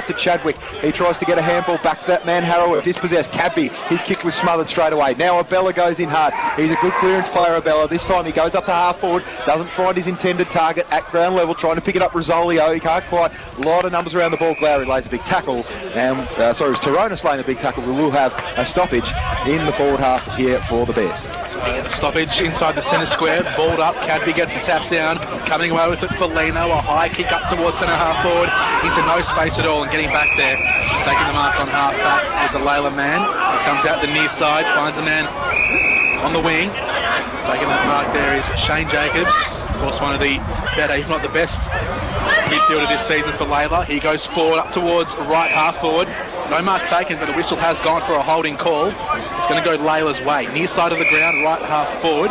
to Chadwick. He tries to get a handball back to that man Harrow, dispossessed. Cadby, his kick was smothered straight away. Now Abella goes in hard. He's a good clearance player, Abella. This time he goes up to half forward, doesn't find his intended target at ground level, trying to pick it up Rosolio. He can't quite. A lot of numbers around the ball. Glowry lays a big tackle, and it's Taronis laying a big tackle. We will have a stoppage in the forward half here for the Bears. Stoppage inside the centre square, balled up, Cadby gets a tap down, coming away with it for Lino, a high kick up towards centre half forward, into no space at all, and getting back there, taking the mark on half back is the Lalor man. He comes out the near side, finds a man on the wing, taking that mark there is Shane Jacobs, of course one of the better, if not the best midfielder this season for Lalor. He goes forward up towards right half forward. No mark taken, but a whistle has gone for a holding call. It's going to go Lalor's way. Near side of the ground, right half forward.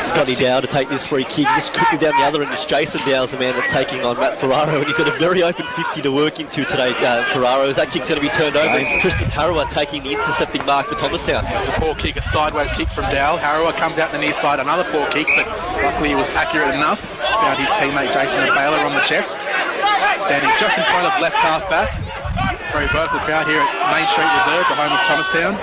Scotty Dow to take this free kick. Just quickly down the other end is Jason Dow's the man that's taking on Matt Ferraro, and he's got a very open 50 to work into today, Ferraro, as that kick's going to be turned over. It's Tristan Harrower taking the intercepting mark for Thomastown. It was a poor kick, a sideways kick from Dow. Harrower comes out the near side, another poor kick, but luckily he was accurate enough. Found his teammate Jason Abela on the chest. Standing just in front of left half back. Very vocal crowd here at Main Street Reserve, the home of Thomastown.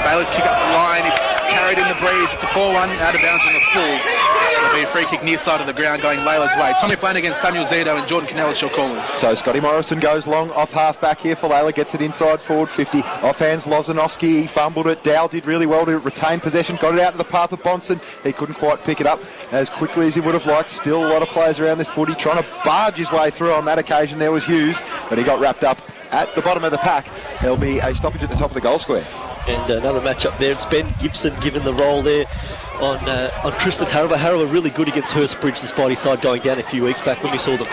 Abela's kick up the line, it's carried in the breeze, it's a poor one, out of bounds in the full. It'll be a free kick near side of the ground going Lalor's way. Tommy Flanagan, Samuel Zito and Jordan Cannell is your callers. So Scotty Morrison goes long off half back here for Lalor, gets it inside forward 50. Off hands Lozanovsky, he fumbled it. Dow did really well to retain possession, got it out to the path of Bonson. He couldn't quite pick it up as quickly as he would have liked. Still a lot of players around this footy trying to barge his way through. On that occasion there was Hughes, but he got wrapped up at the bottom of the pack. There'll be a stoppage at the top of the goal square. And another match up there. It's Ben Gibson given the role there on Tristan Harrower. Harrower really good against Hurstbridge, despite his side going down a few weeks back when we saw them.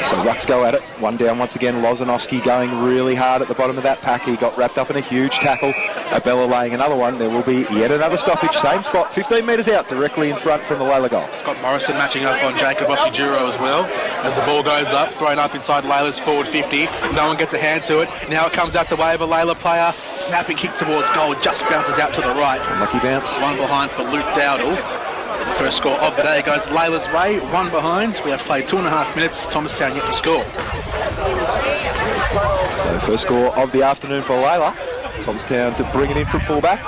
So Rucks go at it. One down once again. Lozanovsky going really hard at the bottom of that pack. He got wrapped up in a huge tackle. Abella laying another one. There will be yet another stoppage. Same spot, 15 metres out, directly in front from the Lalor goal. Scott Morrison matching up on Jacob Oshijuro as well. As the ball goes up, thrown up inside Lalor's forward 50. No one gets a hand to it. Now it comes out the way of a Lalor player. Snapping kick towards goal. Just bounces out to the right. Lucky bounce. One behind for Luke Dowdle. The first score of the day goes Lalor's way, one behind. We have played 2.5 minutes. Thomastown yet to score. So first score of the afternoon for Lalor. Thomastown to bring it in from fullback.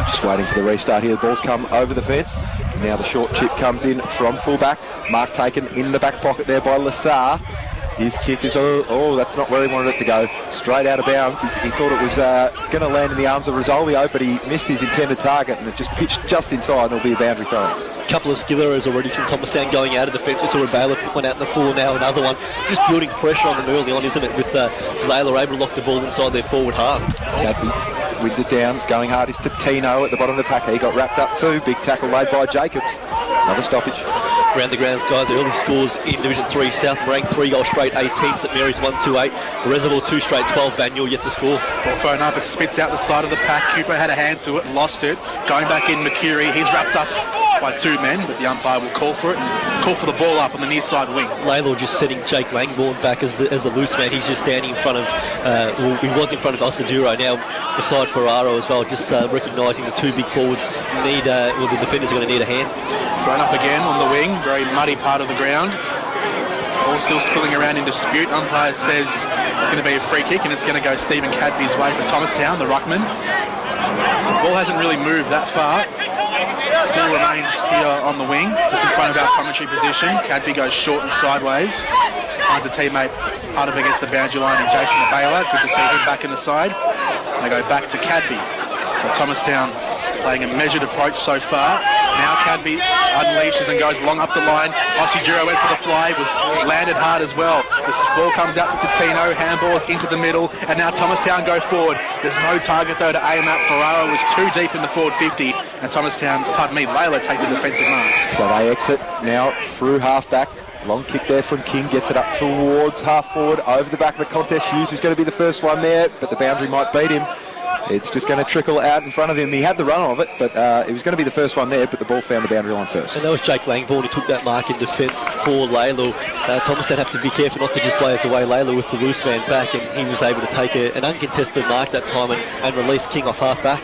Just waiting for the restart here. The ball's come over the fence. Now the short chip comes in from fullback. Mark taken in the back pocket there by Lassar. His kick is, that's not where he wanted it to go. Straight out of bounds. He thought it was going to land in the arms of Rosolio, but he missed his intended target and it just pitched just inside and it'll be a boundary throw. A couple of skill errors already from Thomastown going out of the fence. We saw a Baylor put one out in the full, now another one. Just building pressure on them early on, isn't it? With Lalor able to lock the ball inside their forward half. Cadby wins it down. Going hard is to Tino at the bottom of the pack. He got wrapped up too. Big tackle laid by Jacobs. Another stoppage. Around the grounds, guys, early scores in Division 3. South ranked 3 goals straight, 18. St Mary's 1-2-8. Reservoir 2 straight, 12. Banyule yet to score. Ball thrown up, it spits out the side of the pack. Cooper had a hand to it, lost it. Going back in, Mercury. He's wrapped up by 2 men, but the umpire will call for it. Call for the ball up on the near side wing. Lalor just setting Jake Langbourne back as a loose man. He's just standing in front of, he was in front of Osaduro. Now beside Ferraro as well, just recognising the 2 big forwards need, the defenders are going to need a hand. Thrown up again on the wing, very muddy part of the ground. Ball still spilling around in dispute. Umpire says it's going to be a free kick and it's going to go Stephen Cadby's way for Thomastown, the ruckman. So the ball hasn't really moved that far. Still remains here on the wing, just in front of our commentary position. Cadby goes short and sideways. Finds a teammate hard up against the boundary line in Jason Abela. Good to see him back in the side. They go back to Cadby. Thomastown playing a measured approach so far. Now Cadby unleashes and goes long up the line. Oshijuro went for the fly, was landed hard as well. This ball comes out to Totino, handballs into the middle, and now Thomastown go forward. There's no target though to aim at. Ferraro was too deep in the forward 50, and Lalor take the defensive mark. So they exit now through half back. Long kick there from King, gets it up towards half forward, over the back of the contest. Hughes is going to be the first one there, but the boundary might beat him. It's just going to trickle out in front of him. He had the run of it, but he was going to be the first one there, but the ball found the boundary line first. And that was Jake Langbourne who took that mark in defence for Lalor. Thomastown have to be careful not to just play us away. Lalor with the loose man back, and he was able to take an uncontested mark that time and release King off half back.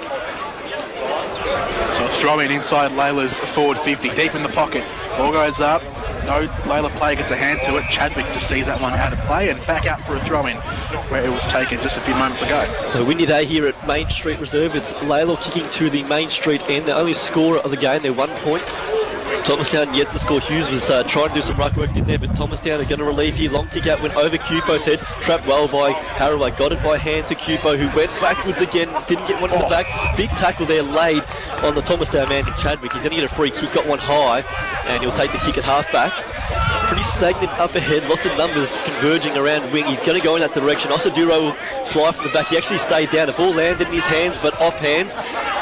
So a throw in inside Lalor's forward 50, deep in the pocket. Ball goes up. No Lalor player gets a hand to it. Chadwick just sees that one out of play and back out for a throw-in where it was taken just a few moments ago. So windy day here at Main Street Reserve. It's Lalor kicking to the Main Street end. The only scorer of the game, they're 1 point. Thomastown yet to score. Hughes was trying to do some ruck work in there, but Thomastown are going to relieve here. Long kick out, went over Cupo's head, trapped well by Haraway, got it by hand to Cupo, who went backwards again, didn't get one in the back. Big tackle there laid on the Thomastown man to Chadwick. He's going to get a free kick, got one high, and he'll take the kick at half-back. Pretty stagnant up ahead, lots of numbers converging around wing. He's going to go in that direction. Osaduro will fly from the back. He actually stayed down. The ball landed in his hands, but off hands.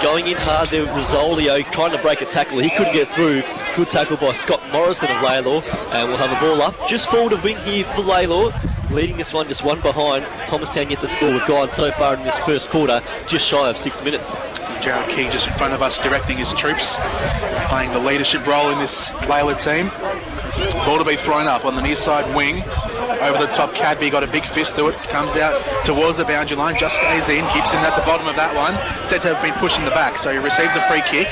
Going in hard there, Rosolio trying to break a tackle. He couldn't get through. Good tackle by Scott Morrison of Lalor, and we'll have a ball up. Just forward of wing here for Lalor. Leading this one, just one behind. Thomastown yet to score. We've gone so far in this first quarter, just shy of 6 minutes. So Gerald King just in front of us directing his troops, playing the leadership role in this Lalor team. Ball to be thrown up on the near side wing. Over the top, Cadby got a big fist to it. Comes out towards the boundary line, just stays in. Gibson at the bottom of that one. Said to have been pushing the back, so he receives a free kick.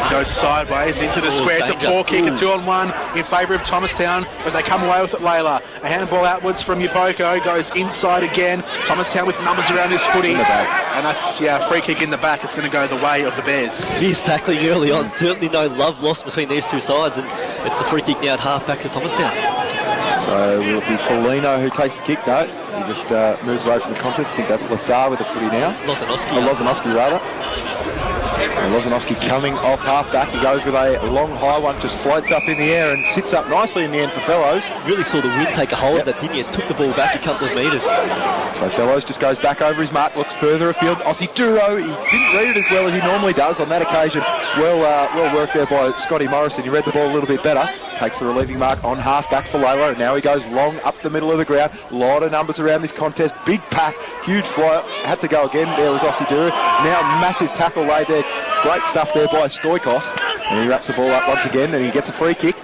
Goes sideways into the square. It's a poor kick, a 2-on-1 in favour of Thomastown, but they come away with it, Lalor. A handball outwards from Upoko, goes inside again. Thomastown with numbers around this footy. And that's, free kick in the back. It's going to go the way of the Bears. Fierce tackling early on. Certainly no love lost between these two sides, and it's a free kick now at half-back to Thomastown. So will it be Foligno who takes the kick? No, he just moves away from the contest. I think that's Lassar with the footy now. Lozanowski rather. And Lozanowski coming off half-back. He goes with a long high one, just floats up in the air and sits up nicely in the end for Fellows. Really saw the wind take a hold of that, didn't he? It took the ball back a couple of metres. So Fellows just goes back over his mark, looks further afield. Aussie Duro, he didn't read it as well as he normally does on that occasion. Well worked there by Scotty Morrison. He read the ball a little bit better. Takes the relieving mark on half-back for Lalor, and now he goes long up the middle of the ground. A lot of numbers around this contest. Big pack, huge flyer. Had to go again. There was Aussie Duro. Now massive tackle laid there. Great stuff there by Stoikos. And he wraps the ball up once again, and he gets a free kick.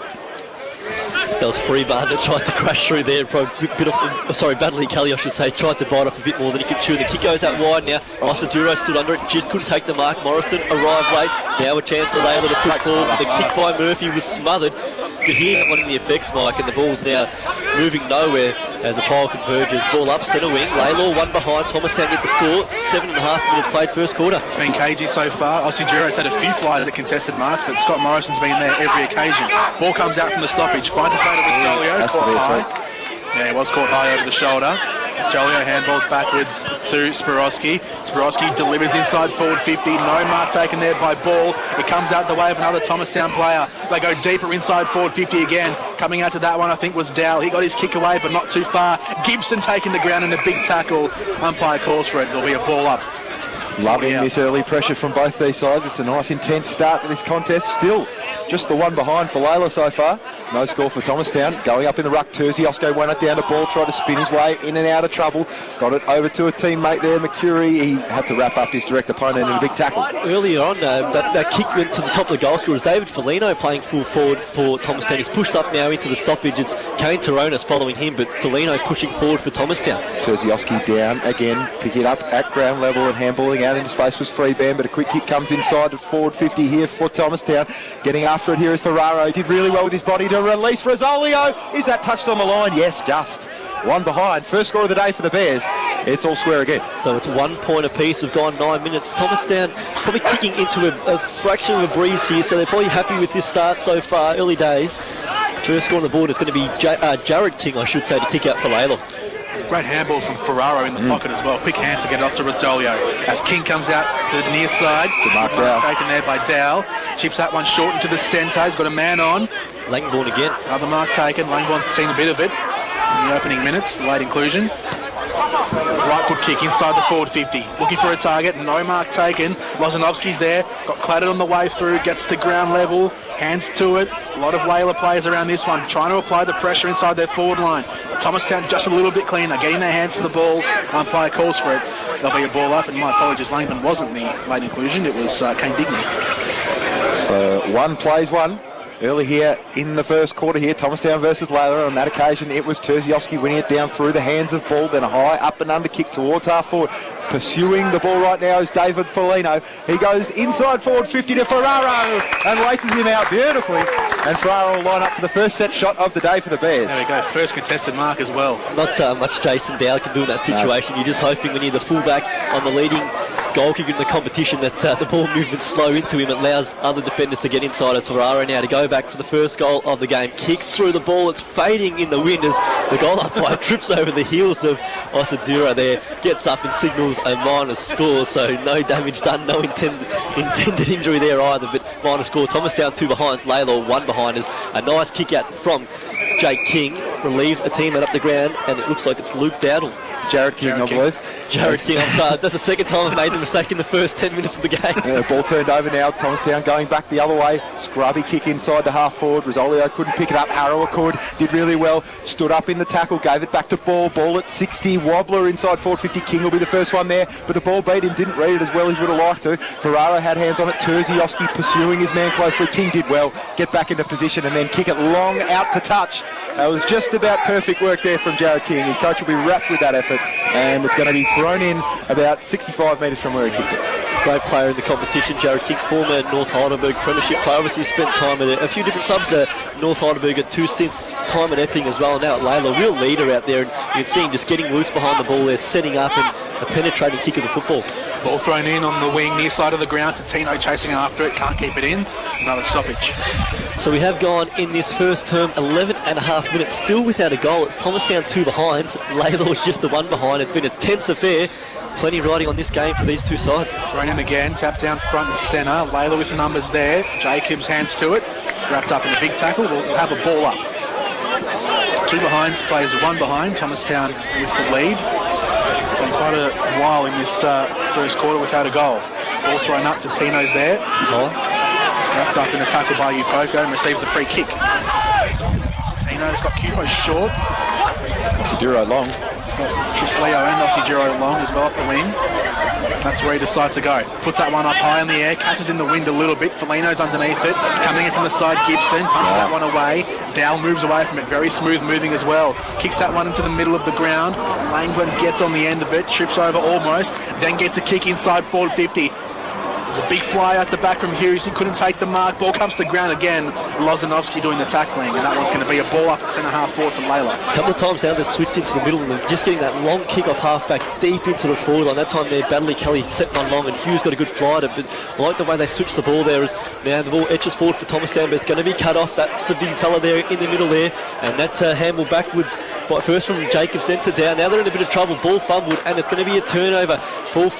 That was Freebarn tried to crash through there. Badley Kelly, I should say, tried to bite off a bit more than he could chew. The kick goes out wide now. Osaduro stood under it, just couldn't take the mark. Morrison arrived late. Now a chance for Lalor to put forward. The kick by Murphy was smothered. You could hear that one in the effects mic, and the ball's now moving nowhere as the pile converges. Ball up, centre wing. Lalor one behind. Thomastown get the score. 7.5 minutes played first quarter. It's been cagey so far. Aussie Duro's had a few flyers at contested marks, but Scott Morrison's been there every occasion. Ball comes out from the stoppage. Finds his way to Rizzolio. Caught high. Yeah, he was caught high over the shoulder. Rizzolio handballs backwards to Spiroski. Spiroski delivers inside forward 50. No mark taken there by Ball. It comes out the way of another Thomastown player. They go deeper inside forward 50 again. Coming out to that one, I think, was Dow. He got his kick away, but not too far. Gibson taking the ground in a big tackle. Umpire calls for it. There'll be a ball up. Loving this early pressure from both these sides. It's a nice intense start to this contest. Still just the one behind for Lalor so far. No score for Thomastown. Going up in the ruck, Terziosko went it down the ball, tried to spin his way in and out of trouble. Got it over to a teammate there, Mercury. He had to wrap up his direct opponent in a big tackle. Earlier on, that kick went to the top of the goal scorers. David Foligno playing full forward for Thomastown. He's pushed up now into the stoppage. It's Kane Taronis following him, but Foligno pushing forward for Thomastown. Terzioski down again, pick it up at ground level and handballing out into space was Freeban, but a quick kick comes inside to forward 50 here for Thomastown. Getting after it here is Ferraro. Did really well with his body to release Rosolio. Is that touched on the line? Yes, just. One behind. First score of the day for the Bears. It's all square again. So it's 1 point apiece. We've gone 9 minutes. Thomastown probably kicking into a fraction of a breeze here, so they're probably happy with this start so far. Early days. First score on the board is going to be Jared King, I should say, to kick out for Lalor. Great handball from Ferraro in the pocket as well. Quick hands to get it up to Rizzolio. As King comes out to the near side. Good mark taken there by Dow. Chips that one short into the centre. He's got a man on. Langborn again. Another mark taken. Langborn's seen a bit of it in the opening minutes. Late inclusion. Right foot kick inside the forward 50. Looking for a target. No mark taken. Lozanovski's there. Got clattered on the way through. Gets to ground level. Hands to it. A lot of Lalor players around this one trying to apply the pressure inside their forward line. But Thomastown just a little bit cleaner. Getting their hands to the ball. Umpire calls for it. There'll be a ball up. And my apologies, Langman wasn't the late inclusion. It was Kane Digney. So one plays one. Early here in the first quarter here, Thomastown versus Lalor. On that occasion, it was Terzioski winning it down through the hands of Ball, then a high up and under kick towards half forward. Pursuing the ball right now is David Foligno. He goes inside forward 50 to Ferraro and races him out beautifully. And Ferraro will line up for the first set shot of the day for the Bears. There we go, first contested mark as well. Not much Jason Dowd can do in that situation. You're just hoping when you're the fullback on the leading goal kicker in the competition that the ball movement's slow into him. It allows other defenders to get inside as Ferraro now to go back for the first goal of the game. Kicks through the ball, it's fading in the wind as the goal umpire trips over the heels of Osadura there, gets up and signals a minor score, so no damage done, no intended injury there either, but minor score. Thomastown 2 behinds, Lalor 1 behind us. A nice kick out from Jake King, relieves a teammate up the ground, and it looks like it's Luke Dowdle. Jared King, I believe. Jared King, that's the second time I've made the mistake in the first 10 minutes of the game. Yeah, the ball turned over now. Thomastown going back the other way. Scrubby kick inside the half forward. Rosolio couldn't pick it up. Harrower could. Did really well. Stood up in the tackle. Gave it back to Ball. Ball at 60. Wobbler inside forward 50. King will be the first one there. But the ball beat him. Didn't read it as well as he would have liked to. Ferraro had hands on it. Terziowski pursuing his man closely. King did well. Get back into position and then kick it long out to touch. That was just about perfect work there from Jared King. His coach will be wrapped with that effort. And it's going to be thrown in about 65 metres from where he kicked it. Great player in the competition, Jared King, former North Heidelberg Premiership player. Obviously spent time at a few different clubs. North Heidelberg at 2 stints, time at Epping as well. Now at Lalor, real leader out there. And you can see him just getting loose behind the ball there, setting up and a penetrating kick of the football. Ball thrown in on the wing, near side of the ground. Tino chasing after it, can't keep it in. Another stoppage. So we have gone in this first term 11 and a half minutes, still without a goal. It's Thomastown 2 behinds. Lalor was just the 1 behind. It's been a tense affair. Plenty riding on this game for these two sides. Thrown in again, tap down front and centre. Lalor with the numbers there. Jacobs hands to it. Wrapped up in a big tackle. We'll have a ball up. 2 behinds plays 1 behind. Thomastown with the lead. Been quite a while in this first quarter without a goal. Ball thrown up to Tino's there. Wrapped up in a tackle by Upoko and receives the free kick. Tino's got Cupo short. Duro long. It's got Chris Leo and Osadura long as well up the wing. That's where he decides to go. Puts that one up high in the air, catches in the wind a little bit. Felino's underneath it. Coming in from the side, Gibson punches that one away. Dow moves away from it, very smooth moving as well. Kicks that one into the middle of the ground. Langburn gets on the end of it, trips over almost, then gets a kick inside forward 50. There's a big fly out the back from Hughes. He couldn't take the mark. Ball comes to the ground again. Lozanovsky doing the tackling, and that one's going to be a ball up at centre half forward for Lalor. A couple of times now they've switched into the middle and they're just getting that long kick off half back deep into the forward line. That time there, Badley Kelly set one long and Hughes got a good fly at it, but I like the way they switched the ball there. As now the ball etches forward for Thomastown, but it's going to be cut off. That's the big fella there in the middle there, and that's handball backwards. But first from Jacobs, then to Down. Now they're in a bit of trouble. Ball fumbled, and it's going to be a turnover. Ball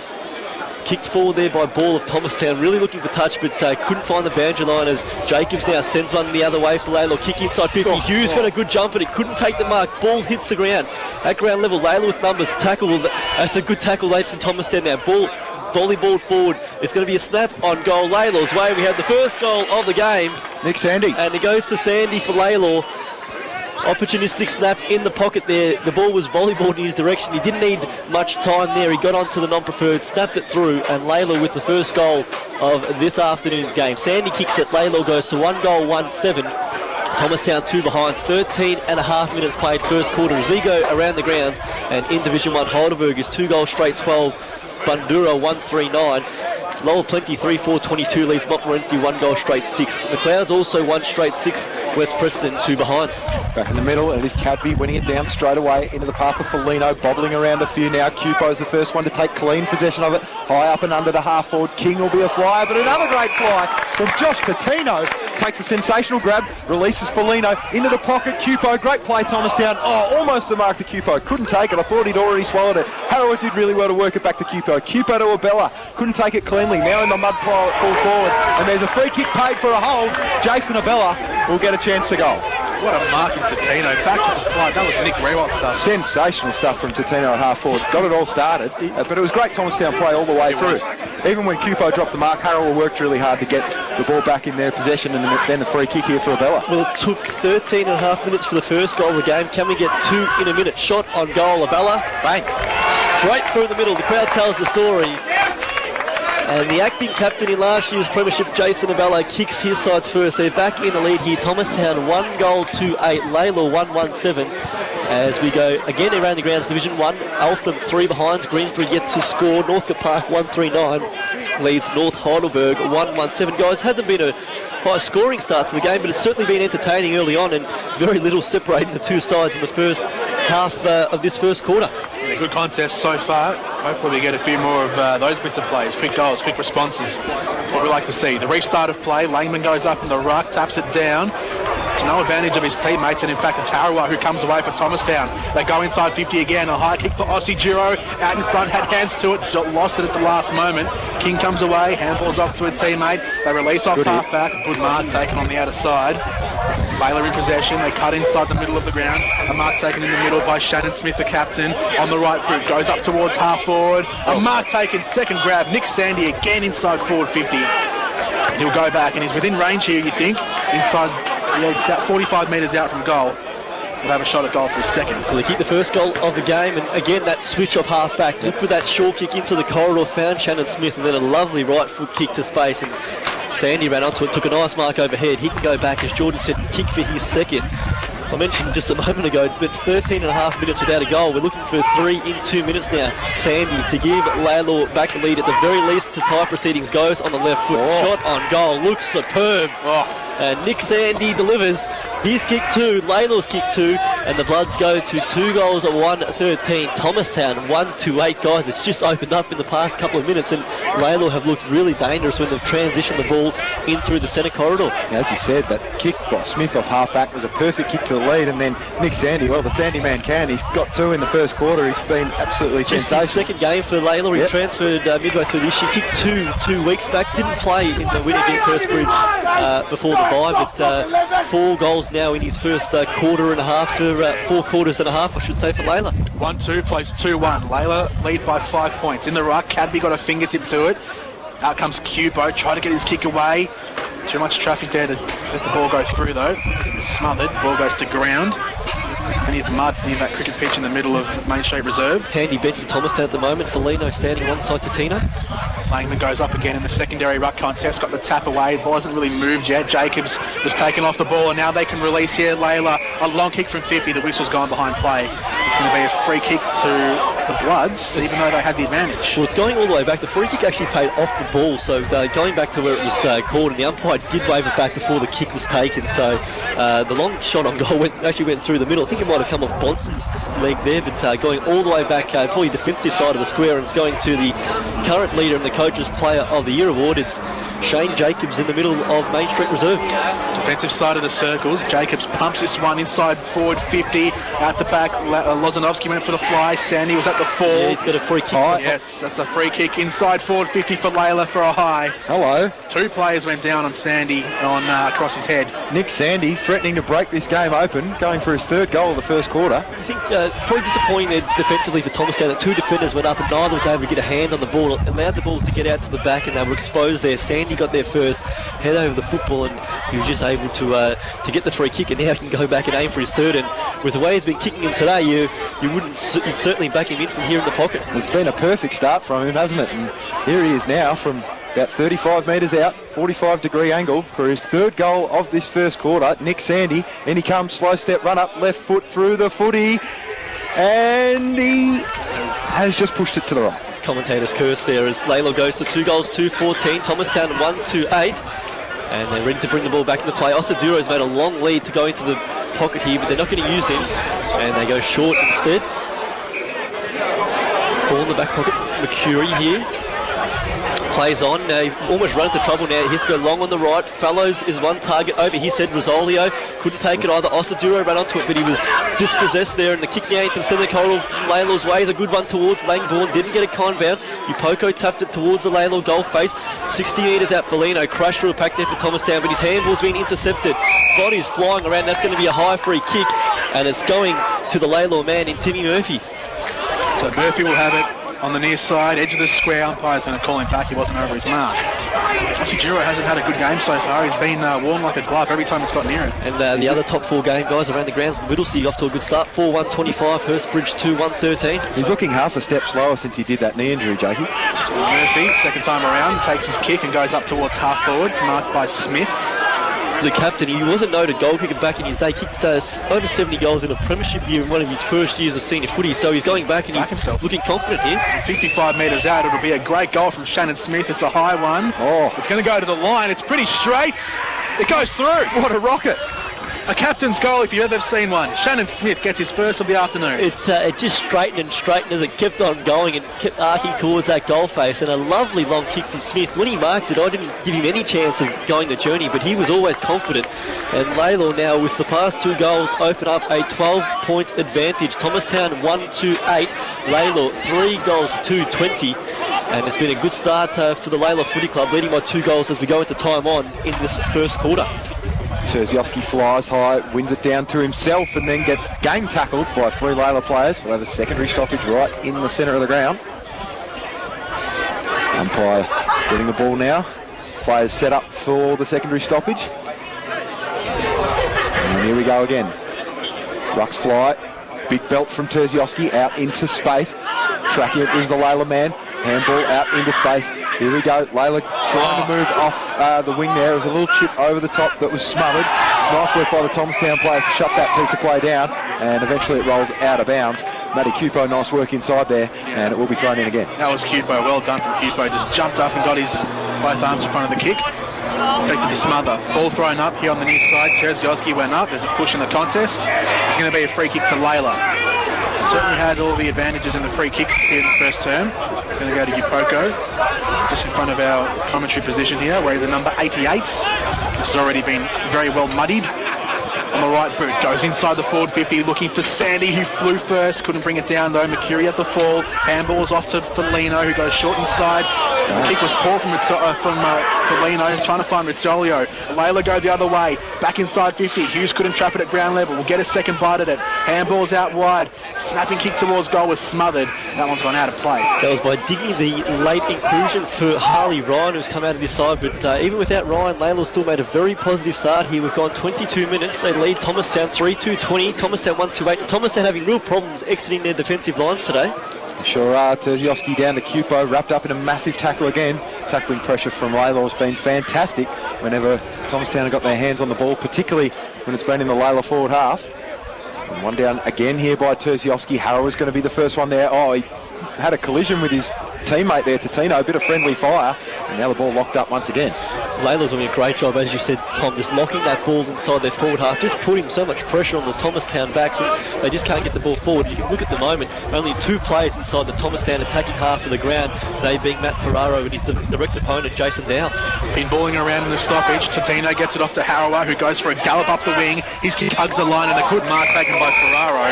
kicked forward there by Ball of Thomastown, really looking for touch, but couldn't find the boundary line as Jacobs now sends one the other way for Lalor. Kick inside 50. Hughes got a good jump, but he couldn't take the mark. Ball hits the ground. At ground level, Lalor with numbers. Tackle. That's a good tackle late from Thomastown now. Ball volleyballed forward. It's going to be a snap on goal. Lalor's way. We have the first goal of the game. Nick Sandy. And it goes to Sandy for Lalor. Opportunistic snap in the pocket there. The ball was volleyballed in his direction. He didn't need much time there. He got onto the non-preferred, snapped it through, and Lalor with the first goal of this afternoon's game. Sandy kicks it. Lalor goes to 1 goal, 1-7. Thomastown 2 behinds. 13 and a half minutes played first quarter as we go around the grounds, and in Division 1 Heidelberg is 2 goals straight 12. Bundura 1-3-9. Lowell Plenty 3-4-22 leads Montmorency 1 goal straight 6. McLeod's also 1 straight 6. West Preston 2 behinds. Back in the middle, and it is Cadby winning it down straight away into the path of Felino, bobbling around a few now. Cupo's the first one to take clean possession of it. High up and under the half forward. King will be a flyer, but another great fly from Josh Patino. Takes a sensational grab, releases Felino into the pocket. Cupo, great play Thomastown. Oh, almost the mark to Cupo. Couldn't take it. I thought he'd already swallowed it. Harrower did really well to work it back to Cupo. Cupo to Abella. Couldn't take it cleanly. Now in the mud pile at full forward. And there's a free kick paid for a hold. Jason Abella will get a chance to go. What a marking Totino. Back into flight. That was Nick Rewalt stuff. Sensational stuff from Totino at half forward. Got it all started, but it was great Thomastown play all the way through. Even when Cupo dropped the mark, Harrower worked really hard to get the ball back in their possession, and then the free kick here for Abella. Well, it took 13 and a half minutes for the first goal of the game. Can we get 2 in a minute? Shot on goal, Abella. Bang. Straight through the middle. The crowd tells the story. And the acting captain in last year's premiership, Jason Abella, kicks his sides first. They're back in the lead here. Thomastown 1 goal 2-8. Lalor 1-1-7. As we go again around the grounds, Division 1. Eltham 3 behinds. Greensbury yet to score. Northcote Park 1-3-9 leads North Heidelberg 1-1-7. Guys, hasn't been a high scoring start to the game, but it's certainly been entertaining early on and very little separating the two sides in the first half of this first quarter. Yeah, good contest so far. Hopefully we get a few more of those bits of plays, quick goals, quick responses. That's what we like to see. The restart of play, Langman goes up in the ruck, taps it down. To no advantage of his teammates, and in fact it's Harawa who comes away for Thomastown. They go inside 50 again, a high kick for Aussie Giro, out in front, had hands to it, lost it at the last moment. King comes away, handballs off to a teammate, they release off half-back, good mark taken on the outer side. Lalor in possession, they cut inside the middle of the ground, a mark taken in the middle by Shannon Smith, the captain, on the right boot, goes up towards half-forward, a mark taken, second grab, Nick Sandy again inside forward 50. He'll go back, and he's within range here, you think, inside, about 45 metres out from goal. We'll have a shot at goal for a second. Well, they kicked the first goal of the game, and again that switch off half-back. Look for that short kick into the corridor, found Shannon Smith, and then a lovely right foot kick to space, and Sandy ran onto it, took a nice mark overhead. He can go back, as Jordan said, kick for his second. I mentioned just a moment ago, but 13 and a half minutes without a goal. We're looking for 3 in 2 minutes now. Sandy to give Lalor back the lead at the very least to tie proceedings, goes on the left foot. Shot on goal, looks superb. And Nick Sandy delivers his kick 2, Lalor's kick 2, and the Bloods go to 2 goals at 1-13. Thomastown 1-8, guys. It's just opened up in the past couple of minutes, and Lalor have looked really dangerous when they've transitioned the ball in through the centre corridor. As you said, that kick by Smith off half-back was a perfect kick to the lead, and then Nick Sandy, well, the Sandy man can. He's got 2 in the first quarter. He's been absolutely just sensational. His second game for Lalor. He transferred midway through this year. Kicked 2 weeks back. Didn't play in the win against Hurstbridge before the bye, but 4 goals now in his first quarter and a half, for 4 quarters and a half, I should say, for Lalor. 1-2 plays 2-1. Lalor lead by 5 points. In the ruck, Cadby got a fingertip to it. Out comes Cubo, try to get his kick away. Too much traffic there to let the ball go through though. Smothered, ball goes to ground. Plenty of mud near that cricket pitch in the middle of Main Street Reserve. Handy bench for Thomastown at the moment, for Lino standing alongside Tino. Langman goes up again in the secondary ruck contest, got the tap away, the ball hasn't really moved yet. Jacobs was taken off the ball, and now they can release here. Lalor, a long kick from 50, the whistle's gone behind play. It's going to be a free kick to the Bloods, even though they had the advantage. Well, it's going all the way back. The free kick actually paid off the ball, so going back to where it was called, and the umpire did wave it back before the kick was taken, so the long shot on goal actually went through the middle. I think it might have come off Bonson's leg there, but going all the way back, probably defensive side of the square, and it's going to the current leader and the Coach's Player of the Year award. It's Shane Jacobs in the middle of Main Street Reserve. Defensive side of the circles. Jacobs pumps this one inside forward 50. At the back, Lozanovsky went for the fly. Sandy was at the fall. Yeah, he's got a free kick. Yes, that's a free kick inside forward 50 for Lalor for a high. Hello. 2 players went down on Sandy on across his head. Nick Sandy threatening to break this game open, going for his 3rd goal of the first quarter. I think probably disappointing there defensively for Thomastown that 2 defenders went up and neither was able to get a hand on the ball. It allowed the ball to get out to the back and they were exposed there. Sandy got there first, head over the football, and he was just able to get the free kick, and now he can go back and aim for his 3rd. And with the way he's been kicking him today, you'd certainly back him in from here in the pocket. It's been a perfect start from him, hasn't it? And here he is now from about 35 metres out, 45-degree angle for his 3rd goal of this first quarter. Nick Sandy, and he comes, slow step, run up, left foot through the footy, and he has just pushed it to the right. Commentator's curse there as Lalor goes to 2 goals, 2-14, Thomastown 1-8, and they're ready to bring the ball back into play. Osaduro's made a long lead to go into the pocket here, but they're not going to use him, and they go short instead. Ball in the back pocket, McCurry here. Plays on, almost run into trouble now. He has to go long on the right. Fallows is one target over his head. Rosolio couldn't take it either. Osaduro ran onto it, but he was dispossessed there, and the kick now into the centre corridor from Lalor's way is a good one towards Langbourne. Didn't get a kind bounce. Upoko tapped it towards the Lalor goal face. 60 metres out, Bellino crashed through a pack there for Thomastown, but his handball's been intercepted. Body's flying around. That's going to be a high free kick, and it's going to the Lalor man in Timmy Murphy. So Murphy will have it on the near side, edge of the square. Umpire's going to call him back. He wasn't over his mark. Aussie Giro hasn't had a good game so far. He's been worn like a glove every time he's got near it. And the other top 4 game guys around the grounds, the Whittlesea off to a good start. 4-1-25, Hurstbridge 2-1-13. He's looking half a step slower since he did that knee injury, Jakey. So Murphy, second time around, takes his kick and goes up towards half forward, marked by Smith. The captain, he was a noted goal kicker back in his day, kicked over 70 goals in a premiership year in one of his first years of senior footy, so he's going back and he's looking confident here. From 55 metres out, it'll be a great goal from Shannon Smith. It's a high one. Oh, it's going to go to the line. It's pretty straight. It goes through. What a rocket. A captain's goal if you've ever seen one. Shannon Smith gets his first of the afternoon. It just straightened and straightened as it kept on going and kept arcing towards that goal face, and a lovely long kick from Smith. When he marked it, I didn't give him any chance of going the journey, but he was always confident. And Lalor now, with the past 2 goals, open up a 12-point advantage. Thomastown 1-8, Lalor 3 goals to 20. And it's been a good start for the Lalor Footy Club, leading by 2 goals as we go into time on in this first quarter. Terziowski flies high, wins it down to himself, and then gets game tackled by 3 Lalor players. We'll have a secondary stoppage right in the centre of the ground. Umpire getting the ball now. Players set up for the secondary stoppage. And here we go again. Rucks fly. Big belt from Terziowski out into space. Tracking it is the Lalor man. Handball out into space. Here we go. Lalor trying to move off the wing there. There was a little chip over the top that was smothered. Nice work by the Thomastown players to shut that piece of play down, and eventually it rolls out of bounds. Matty Cupo, nice work inside there, and it will be thrown in again. That was Cupo. Well done from Cupo. Just jumped up and got his both arms in front of the kick. Effective the smother. Ball thrown up here on the near side. Terziowski went up. There's a push in the contest. It's going to be a free kick to Lalor. Certainly had all the advantages in the free kicks here in the first term. It's going to go to Upoko, just in front of our commentary position here, where the number 88, which has already been very well muddied. On the right boot, goes inside the forward 50, looking for Sandy, who flew first, couldn't bring it down though. Mercury at the fall, handball's off to Felino, who goes short inside. The kick was poor from Felino, trying to find Rizzolio. Lalor go the other way, back inside 50. Hughes couldn't trap it at ground level. We'll get a second bite at it. Handball's out wide. Snapping kick towards goal was smothered. That one's gone out of play. That was by Digny, the late inclusion for Harley Ryan, who's come out of this side. But even without Ryan, Lalor still made a very positive start here. We've gone 22 minutes. They lead Thomastown 3-2-20. Thomastown 1-2-8. And Thomastown having real problems exiting their defensive lines today. Sure are. Terziowski down to Cupo, wrapped up in a massive tackle again. Tackling pressure from Lalor has been fantastic whenever Thomastown have got their hands on the ball, particularly when it's been in the Lalor forward half. And one down again here by Terziowski. Harrow is going to be the first one there. Oh, he had a collision with his teammate there, Totino, a bit of friendly fire, and now the ball locked up once again. Lalor's doing a great job, as you said, Tom, just locking that ball inside their forward half, just putting so much pressure on the Thomastown backs, and they just can't get the ball forward. You can look at the moment, only 2 players inside the Thomastown attacking half of the ground, they being Matt Ferraro and his direct opponent, Jason Dow. Been balling around in the stoppage. Totino gets it off to Harrower, who goes for a gallop up the wing. His kick hugs the line, and a good mark taken by Ferraro.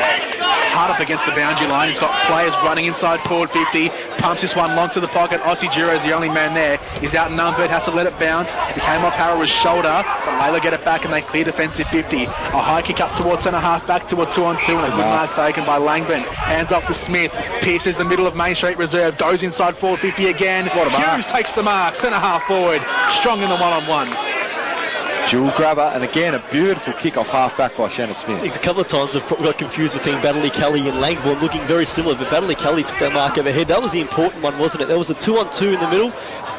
Hard up against the boundary line. He's got players running inside forward 50, pumps this one long to the pocket. Ossie Giro is the only man there. He's outnumbered, has to let it bounce. It came off Harrower's shoulder, but Lalor get it back and they clear defensive 50. A high kick up towards centre half, back to a 2-on-2, and a good mark taken by Langburn. Hands off to Smith, pierces the middle of Main Street Reserve, goes inside forward 50 again. Hughes takes the mark, centre half forward, strong in the one-on-one. Dual grabber, and again a beautiful kick off half back by Shannon Smith. A couple of times I've got confused between Baddeley Kelly and Langbourne, looking very similar, but Baddeley Kelly took that mark overhead. That was the important one, wasn't it? There was a 2-on-2 in the middle.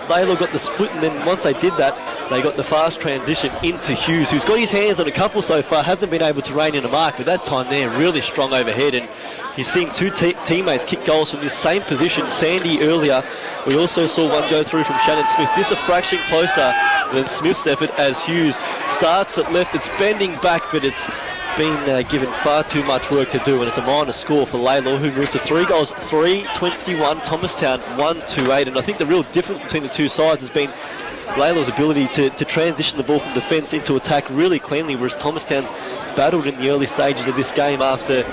Lalor got the split, and then once they did that, they got the fast transition into Hughes, who's got his hands on a couple so far, hasn't been able to rein in a mark, but that time there, really strong overhead, and he's seen 2 teammates kick goals from this same position. Sandy earlier, we also saw one go through from Shannon Smith. This a fraction closer than Smith's effort as Hughes starts at left. It's bending back, but it's been given far too much work to do, and it's a minor score for Lalor, who moved to 3 goals, 3-21, Thomastown 1-8, and I think the real difference between the two sides has been Lalor's ability to transition the ball from defence into attack really cleanly, whereas Thomastown's battled in the early stages of this game after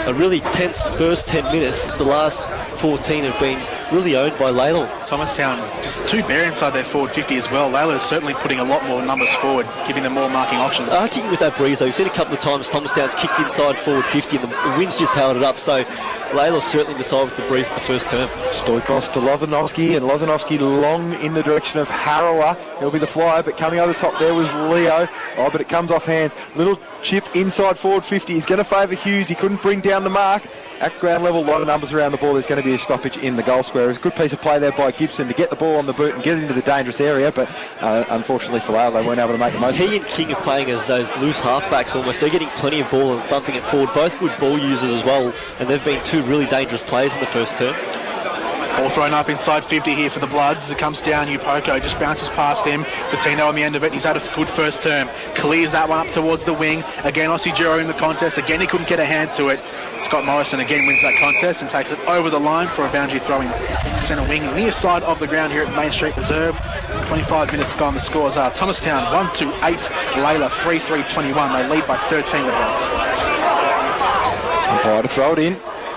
a really tense first 10 minutes. The last 14 have been really owned by Lalor. Thomastown just too bare inside their forward 50 as well. Lalor is certainly putting a lot more numbers forward, giving them more marking options. Kicking with that breeze though, you've seen a couple of times Thomastown's kicked inside forward 50 and the wind's just held it up, so Lalor certainly decided with the breeze in the first term. Stoikos to Lozanovsky, and Lozanovsky long in the direction of Harrower. He'll be the flyer, but coming over the top there was Leo. Oh, but it comes off hands. Little chip inside forward 50. He's going to favour Hughes. He couldn't bring down the mark. At ground level, a lot of numbers around the ball. There's going to be a stoppage in the goal square. It was a good piece of play there by Gibson to get the ball on the boot and get into the dangerous area, but unfortunately for Lalor, they weren't able to make the most of it. He and King are playing as those loose halfbacks almost. They're getting plenty of ball and bumping it forward. Both good ball users as well, and they've been 2 really dangerous players in the first term. Ball thrown up inside 50 here for the Bloods. It comes down, Upoko just bounces past him. Tino on the end of it. He's had a good first term. Clears that one up towards the wing. Again, Aussie Juro in the contest. Again, he couldn't get a hand to it. Scott Morrison again wins that contest and takes it over the line for a boundary throw in centre wing, near side of the ground here at Main Street Reserve. 25 minutes gone. The scores are Thomastown 1-8, Lalor 3-21. They lead by 13 the Bloods. Umpire to throw it in,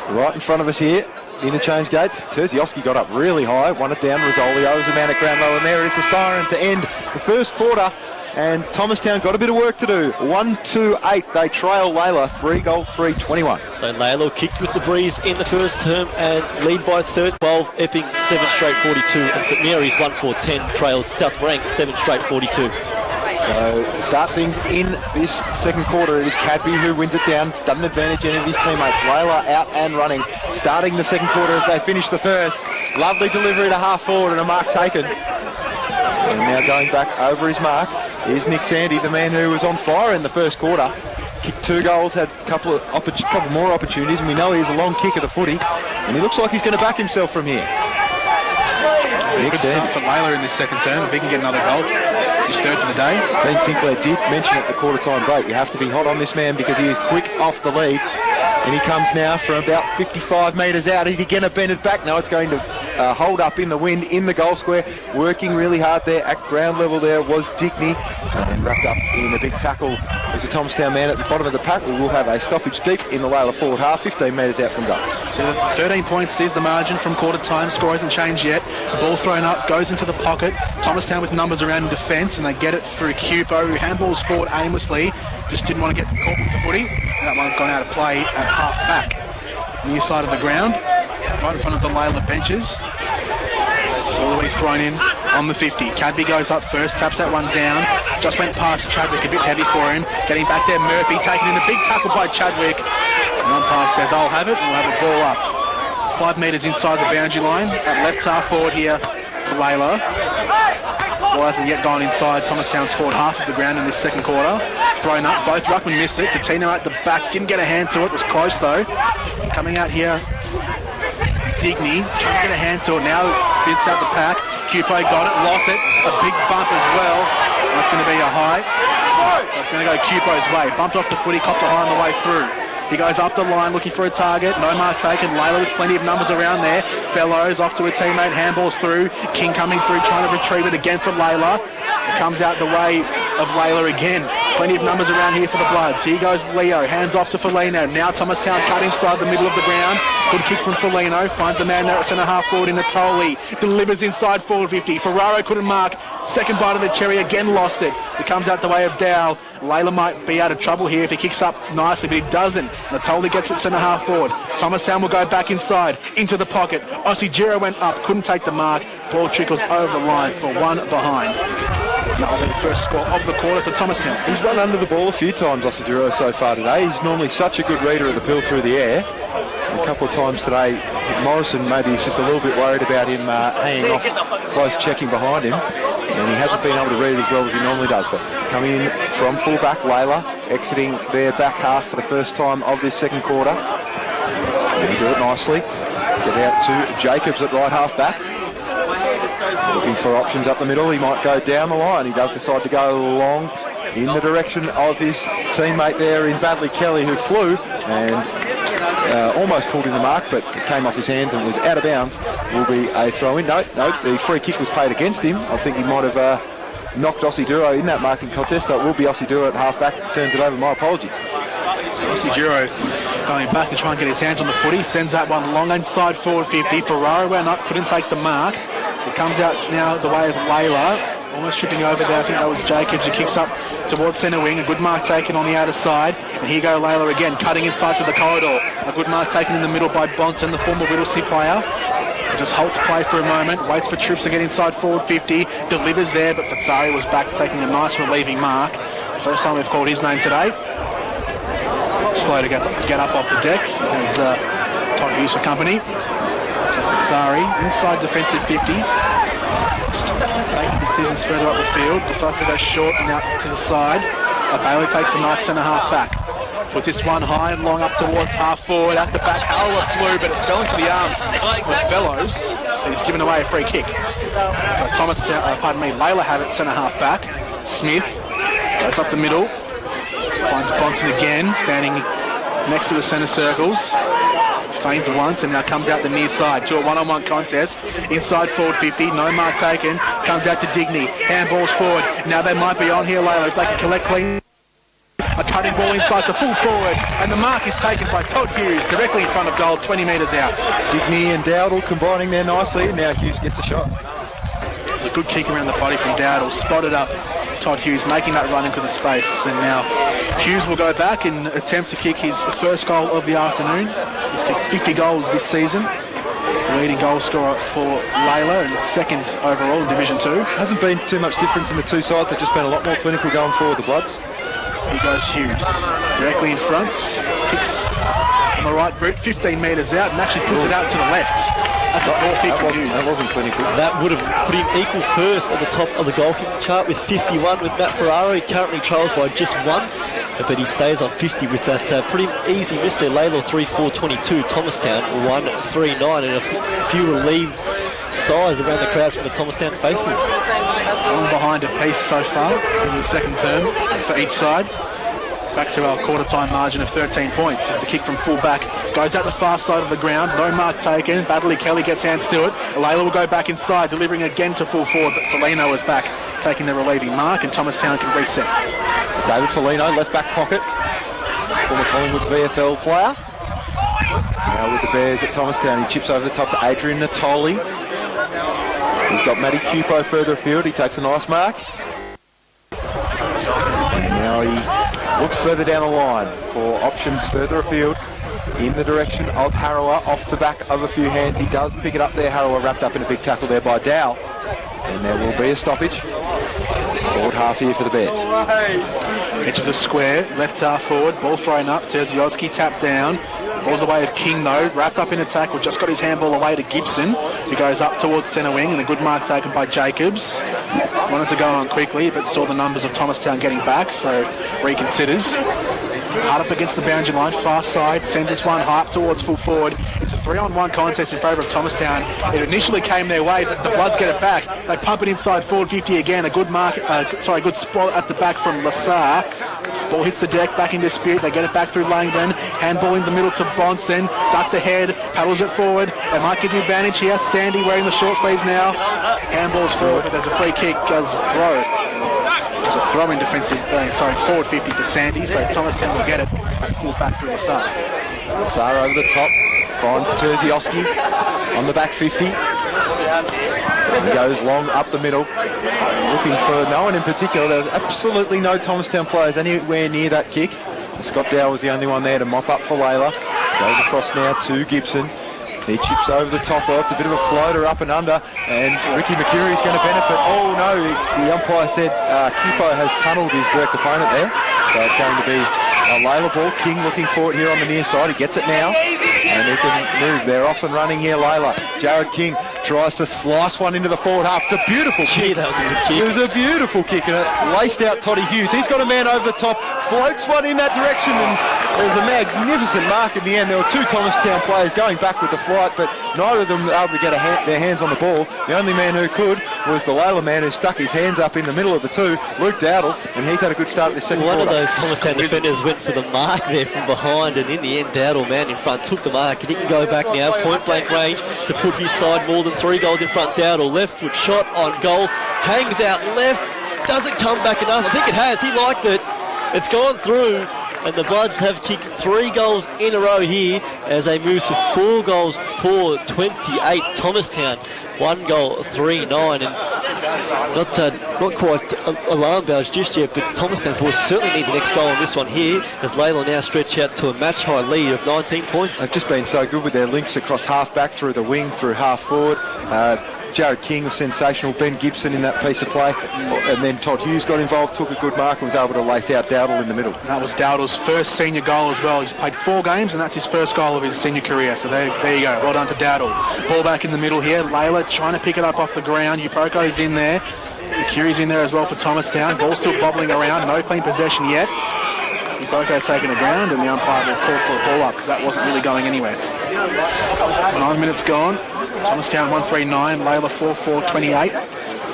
right in front of us here. Interchange gates. Terzioski got up really high, won it down. Rizzolio was the man at ground low, and there is the siren to end the first quarter. And Thomastown got a bit of work to do. 1-8. They trail Lalor 3 goals, 3-21. So Lalor kicked with the breeze in the first term and lead by 12. Epping 7 straight 42, and St Mary's 1-4-10 trails South Rank 7 straight 42. So to start things in this second quarter, it is Cadby who wins it down. Doesn't advantage any of his teammates. Lalor out and running. Starting the second quarter as they finish the first. Lovely delivery to half forward and a mark taken. And now going back over his mark is Nick Sandy, the man who was on fire in the first quarter. Kicked 2 goals, had a couple more opportunities, and we know he has a long kick of the footy. And he looks like he's going to back himself from here. Good start for Lalor in this second term. If he can get another goal, he's third for the day. Ben Sinclair did mention at the quarter time break, you have to be hot on this man because he is quick off the lead. And he comes now from about 55 metres out. Is he going to bend it back? No, it's going to hold up in the wind in the goal square. Working really hard there at ground level there was Dickney. And wrapped up in a big tackle was the Thomastown man at the bottom of the pack. We will have a stoppage deep in the Lalor forward half, 15 metres out from goal. So 13 points is the margin from quarter time. Score hasn't changed yet. Ball thrown up, goes into the pocket. Thomastown with numbers around in defence, and they get it through Cupo, who handballs forward aimlessly. Just didn't want to get caught with the footy. That one's gone out of play at half back. Near side of the ground, right in front of the Lalor benches. All the way thrown in on the 50. Cadby goes up first, taps that one down. Just went past Chadwick, a bit heavy for him. Getting back there, Murphy taking in a big tackle by Chadwick. And umpire says, I'll have it, and we'll have a ball up. 5 metres inside the boundary line. At left half forward here for Lalor. Ball hasn't yet gone inside Thomastown's forward half of the ground in this second quarter. Thrown up, both ruckmen miss it. Tino at the back, didn't get a hand to it, was close though. Coming out here, Digney, trying to get a hand to it now, spits out the pack. Cupo got it, lost it, a big bump as well. That's going to be a high. So it's going to go Cupo's way. Bumped off the footy, copped a high on the way through. He goes up the line looking for a target. No mark taken. Lalor with plenty of numbers around there. Fellows off to a teammate. Handballs through. King coming through, trying to retrieve it again from Lalor. It comes out the way of Lalor again. Plenty of numbers around here for the Bloods. Here goes Leo. Hands off to Felino. Now Thomastown cut inside the middle of the ground. Good kick from Felino. Finds a man there at centre half forward in Natoli. Delivers inside forward 50. Ferraro couldn't mark. Second bite of the cherry. Again lost it. It comes out the way of Dow. Lalor might be out of trouble here if he kicks up nicely, but he doesn't. Natoli gets it centre half forward. Thomastown will go back inside. Into the pocket. Aussie Juro went up. Couldn't take the mark. Ball trickles over the line for one behind. That'll be the first score of the quarter for Thomastown. He's run under the ball a few times, Aussie Juro, so far today. He's normally such a good reader of the pill through the air. And a couple of times today, Morrison maybe is just a little bit worried about him hanging off, close checking behind him. And he hasn't been able to read it as well as he normally does. But coming in from full-back, Lalor, exiting their back half for the first time of this second quarter. And he do it nicely. Get out to Jacobs at right half-back. Looking for options up the middle. He might go down the line. He does decide to go long in the direction of his teammate there in Badley Kelly, who flew and almost pulled in the mark, but it came off his hands and was out of bounds. Will be a throw-in. No, the free kick was played against him. I think he might have knocked Aussie Juro in that marking contest, so it will be Aussie Juro at half-back. Turns it over. My apologies. Aussie Juro going back to try and get his hands on the footy. Sends that one long inside forward 50. Ferraro went up, couldn't take the mark. It comes out now the way of Lalor, almost tripping over there. I think that was Jacobs who kicks up towards centre wing. A good mark taken on the outer side. And here go Lalor again, cutting inside to the corridor. A good mark taken in the middle by Bonson, the former Whittlesea player. He just halts play for a moment, waits for Troops to get inside forward 50. Delivers there, but Fatsari was back taking a nice relieving mark. First time we've called his name today. Slow to get up off the deck. As Todd Hughes for company. So Fatsari, inside defensive 50. Making decisions further up the field. Decides to go short and out to the side. Bailey takes the mark centre half back. Puts this one high and long up towards half forward. At the back, Harrower flew, but it fell into the arms of Fellows. And he's given away a free kick. Lalor have it centre half back. Smith goes up the middle. Finds Bonson again, standing next to the centre circles. Feigns once and now comes out the near side to a one-on-one contest. Inside forward 50, no mark taken. Comes out to Digney. Handballs forward. Now they might be on here, Lalor, if they can collect clean. A cutting ball inside the full forward, and the mark is taken by Todd Hughes directly in front of goal, 20 metres out. Digney and Dowdle combining there nicely, and now Hughes gets a shot. It was a good kick around the body from Dowdle, spotted up Todd Hughes, making that run into the space, and now Hughes will go back and attempt to kick his first goal of the afternoon. He's kicked 50 goals this season. Leading goal scorer for Lalor and second overall in Division 2. Hasn't been too much difference in the two sides, they've just been a lot more clinical going forward, the Bloods. Here goes Hughes, directly in front, kicks on the right boot, 15 metres out, and actually puts it out to the left. That's a poor kick from Hughes. That wasn't clinical. That would have put him equal first at the top of the goal kicking chart with 51 with Matt Ferraro. He currently trails by just one, but he stays on 50 with that pretty easy miss there. Lalor 3-4-22, Thomastown 1-3-9, and a few relieved sighs around the crowd from the Thomastown faithful. One behind a piece so far in the second term for each side. Back to our quarter-time margin of 13 points as the kick from full-back goes out the far side of the ground. No mark taken. Baddeley Kelly gets hands to it. Lalor will go back inside, delivering again to full forward, but Foligno is back, taking the relieving mark, and Thomastown can reset. David Foligno, left back pocket. Former Collingwood VFL player. Now with the Bears at Thomastown, he chips over the top to Adrian Natoli. He's got Matty Cupo further afield. He takes a nice mark. And now he looks further down the line for options further afield in the direction of Harrower, off the back of a few hands. He does pick it up there. Harrower wrapped up in a big tackle there by Dow. And there will be a stoppage. Forward half here for the Bears. Edge of the square, left half forward, ball thrown up, Terziowski tapped down, falls away of King though, wrapped up in a tackle, just got his handball away to Gibson, who goes up towards centre wing, and a good mark taken by Jacobs. Wanted to go on quickly, but saw the numbers of Thomastown getting back, so reconsiders. Hard up against the boundary line, far side, sends this one high up towards full forward. It's a 3-on-1 contest in favour of Thomastown. It initially came their way, but the Bloods get it back. They pump it inside forward 50 again. A good good spot at the back from Lassar. Ball hits the deck, back in dispute. They get it back through Langdon. Handball in the middle to Bonson. Duck the head, paddles it forward. They might get the advantage here. Sandy wearing the short sleeves now. Handballs forward, but there's a free kick. There's a throw. There's a throw in defensive, forward 50 for Sandy, so Thomastown will get it at full back through Lassar. Lassar over the top, finds Terziowski on the back 50. He goes long up the middle, looking for no one in particular. There's absolutely no Thomastown players anywhere near that kick. Scott Dow was the only one there to mop up for Lalor. Goes across now to Gibson. He chips over the top. Well, it's a bit of a floater up and under, and Ricky McCurry's going to benefit. Oh no, the umpire said Cupo has tunnelled his direct opponent there. So it's going to be a Lalor ball. King looking for it here on the near side. He gets it now, and he can move. They're off and running here, Lalor. Jared King tries to slice one into the forward half. It's a beautiful kick. That was a good kick. It was a beautiful kick, and it laced out Toddy Hughes. He's got a man over the top, floats one in that direction, and it was a magnificent mark in the end. There were two Thomastown players going back with the flight, but neither of them were able to get their hands on the ball. The only man who could was the Lalor man, who stuck his hands up in the middle of the two, Luke Dowdle, and he's had a good start at this second quarter. One of those Thomastown defenders went for the mark there from behind, and in the end Dowdle, man in front, took the mark, and he can go back now, point blank range, to put his side more than 3 goals in front. Dowdle, left foot shot on goal, hangs out left, doesn't come back enough. I think it has, he liked it, it's gone through, and the Bloods have kicked 3 goals in a row here as they move to 4 goals for 28. Thomastown 1 goal 3-9, and not quite alarm bells just yet, but Thomastown will certainly need the next goal on this one here as Lalor now stretch out to a match high lead of 19 points. They've just been so good with their links across half back, through the wing, through half forward. Jared King was sensational, Ben Gibson in that piece of play, and then Todd Hughes got involved, took a good mark and was able to lace out Dowdle in the middle. That was Dowdle's first senior goal as well. He's played 4 games and that's his first goal of his senior career, so there you go, well done to Dowdle. Ball back in the middle here, Lalor trying to pick it up off the ground, Upoko's in there, Cury's in there as well for Thomastown, ball still bobbling around, no clean possession yet. Boko taking the ground, and the umpire will call for a ball up because that wasn't really going anywhere. 9 minutes gone. Thomastown 139, Lalor 4-4-28.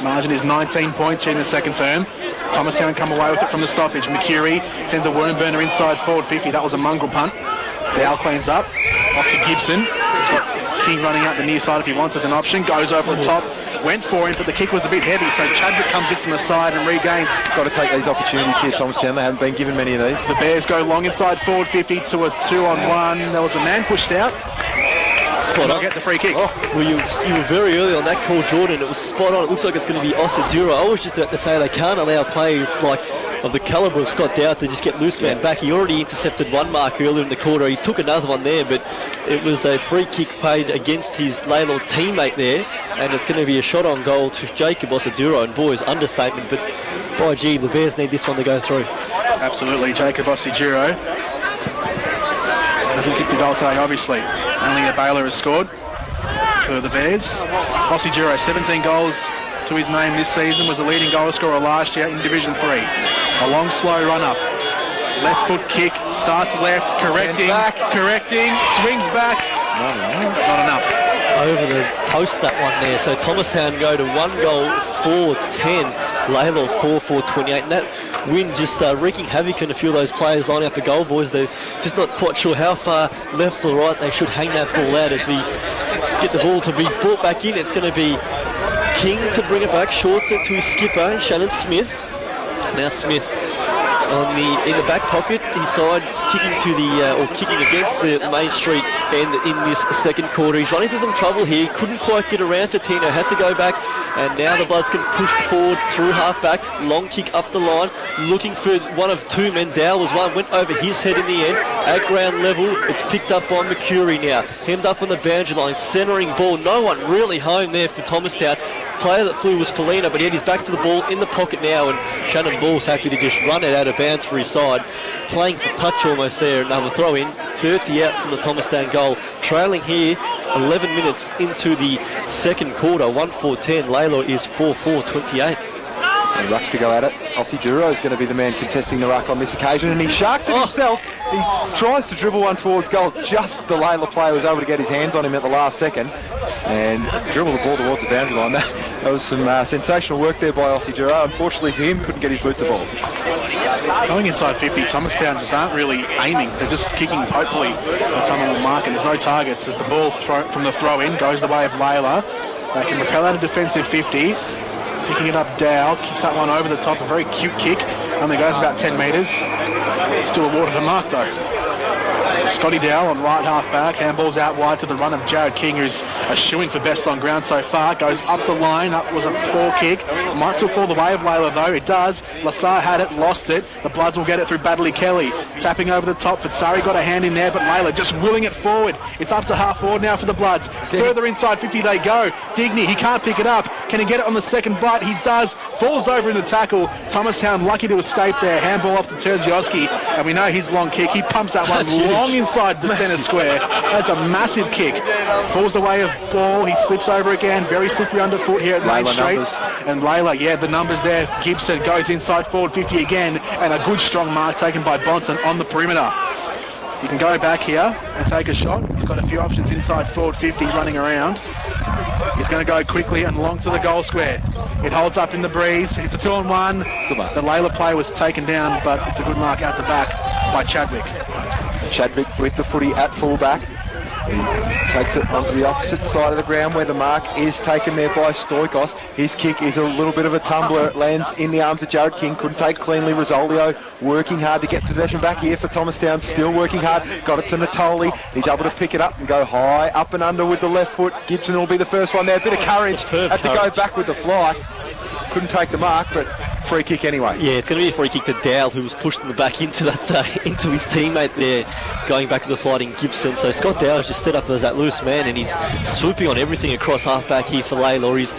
Margin is 19 points here in the second term. Thomastown come away with it from the stoppage. McCurry sends a worm burner inside forward 50. That was a mongrel punt. Dow cleans up. Off to Gibson. He's got King running out the near side if he wants as an option. Goes over the top. Went for him, but the kick was a bit heavy, so Chadwick comes in from the side and regains. Got to take these opportunities here, Thomastown. They haven't been given many of these. The Bears go long inside forward 50 to a 2-on-1. There was a man pushed out. Spot on. Get the free kick. Oh, well, you were very early on that call, Jordan. It was spot on. It looks like it's going to be Osadura. I was just about to say they can't allow players like of the calibre of Scott Dowd to just get loose man back. He already intercepted one mark earlier in the quarter. He took another one there, but it was a free kick paid against his Lalor teammate there, and it's going to be a shot on goal to Jacob Osadura. And boys, understatement, but by gee, the Bears need this one to go through. Absolutely, Jacob Osadura doesn't kick the goal today, obviously. Only a Baylor has scored for the Bears. Osadura, 17 goals to his name this season, was a leading goal scorer last year in Division 3. A long, slow run-up. Left foot kick, starts left, correcting, swings back. Not enough. Over the post, that one there. So Thomastown go to 1-4-10. Lalor 4-4-28. And that win just wreaking havoc on a few of those players lining up for goal, boys. They're just not quite sure how far left or right they should hang that ball out as we get the ball to be brought back in. It's going to be King to bring it back, short to his skipper, Shannon Smith. Now Smith in the back pocket, his side kicking to the kicking against the Main Street end in this second quarter. He's running into some trouble here. Couldn't quite get around to Tino. Had to go back, and now the Bloods can push forward through half back. Long kick up the line, looking for one of two men. Dow was one, went over his head in the end. At ground level, it's picked up by McCurry now. Hemmed up on the boundary line, centering ball. No one really home there for Thomastown. Player that flew was Felina, but he had his back to the ball in the pocket now, and Shannon Ball's happy to just run it out of bounds for his side. Playing for touch almost there. Another throw in, 30 out from the Thomastown goal. Trailing here 11 minutes into the second quarter, 1-4-10. Lalor is 4-4-28. And rucks to go at it. Osadura is going to be the man contesting the ruck on this occasion, and he sharks it himself. He tries to dribble one towards goal. Just the Lalor player was able to get his hands on him at the last second and dribble the ball towards the boundary line. That was some sensational work there by Osadura. Unfortunately for him, couldn't get his boot to ball. Going inside 50, Thomastown just aren't really aiming. They're just kicking, hopefully, that someone will mark it. There's no targets as the ball from the throw-in goes the way of Lalor. They can repel out a defensive 50. Picking it up, Dow kicks that one over the top, a very cute kick. Only goes about 10 metres. Still awarded a mark though. Scotty Dow on right half back, handballs out wide to the run of Jared King, who's a shooing for best on ground so far. Goes up the line, that was a poor kick. Might still fall the way of Lalor though, it does. Lassar had it, lost it. The Bloods will get it through Badley Kelly. Tapping over the top, Fitzari got a hand in there, but Lalor just willing it forward. It's up to half forward now for the Bloods. Further inside 50 they go. Digny, he can't pick it up. Can he get it on the second bite? He does. Falls over in the tackle. Thomastown lucky to escape there. Handball off to Terzioski, and we know his long kick. He pumps that one long inside the centre square. That's a massive kick. Falls the way of ball. He slips over again. Very slippery underfoot here at Main Street. And Lalor, yeah, the numbers there. Gibson goes inside forward 50 again, and a good strong mark taken by Bonson on the perimeter. He can go back here and take a shot. He's got a few options inside forward 50 running around. He's going to go quickly and long to the goal square. It holds up in the breeze. It's a 2-on-1. The Lalor player was taken down, but it's a good mark out the back by Chadwick. Chadwick with the footy at full-back. He takes it onto the opposite side of the ground where the mark is taken there by Stoikos. His kick is a little bit of a tumbler. It lands in the arms of Jared King. Couldn't take cleanly. Rosolio working hard to get possession back here for Thomastown. Still working hard. Got it to Natoli. He's able to pick it up and go high up and under with the left foot. Gibson will be the first one there. A bit of courage. Had to go back with the fly. Couldn't take the mark, but free kick anyway. Yeah, it's going to be a free kick to Dowd, who was pushed in the back into that into his teammate there, going back to the fighting Gibson. So Scott Dowd just set up as that loose man, and he's swooping on everything across half-back here for Lalor. He's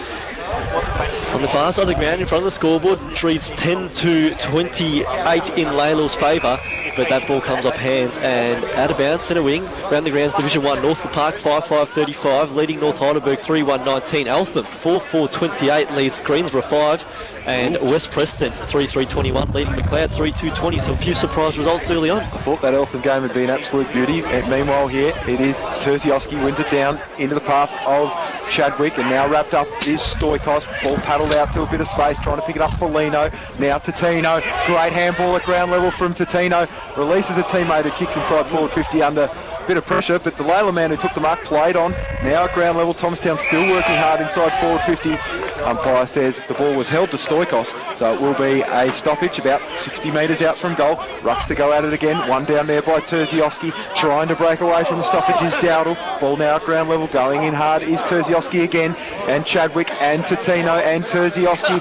on the far side of the ground in front of the scoreboard, which reads 10-28 in Lalor's favour. But that ball comes off hands and out of bounds, centre wing, round the grounds, Division 1, Northcote Park 5-5-35, leading North Heidelberg 3-1-19. Eltham 4-4-28 leads Greensborough 5-4-19. And West Preston 3-3-21 leading McLeod 3-2-20. So a few surprise results early on. I thought that Eltham game had been absolute beauty. And meanwhile here it is Terzioski wins it down into the path of Chadwick, and now wrapped up is Stoikos. Ball paddled out to a bit of space, trying to pick it up for Lino. Now Totino. Great handball at ground level from Totino. Releases a teammate who kicks inside forward 50 under a bit of pressure, but the Lalor man who took the mark played on. Now at ground level, Thomastown still working hard inside forward 50. Umpire says the ball was held to Stoikos, so it will be a stoppage about 60 metres out from goal. Rucks to go at it again. One down there by Terzioski, trying to break away from the stoppage is Dowdle. Ball now at ground level, going in hard is Terzioski again, and Chadwick and Totino and Terzioski.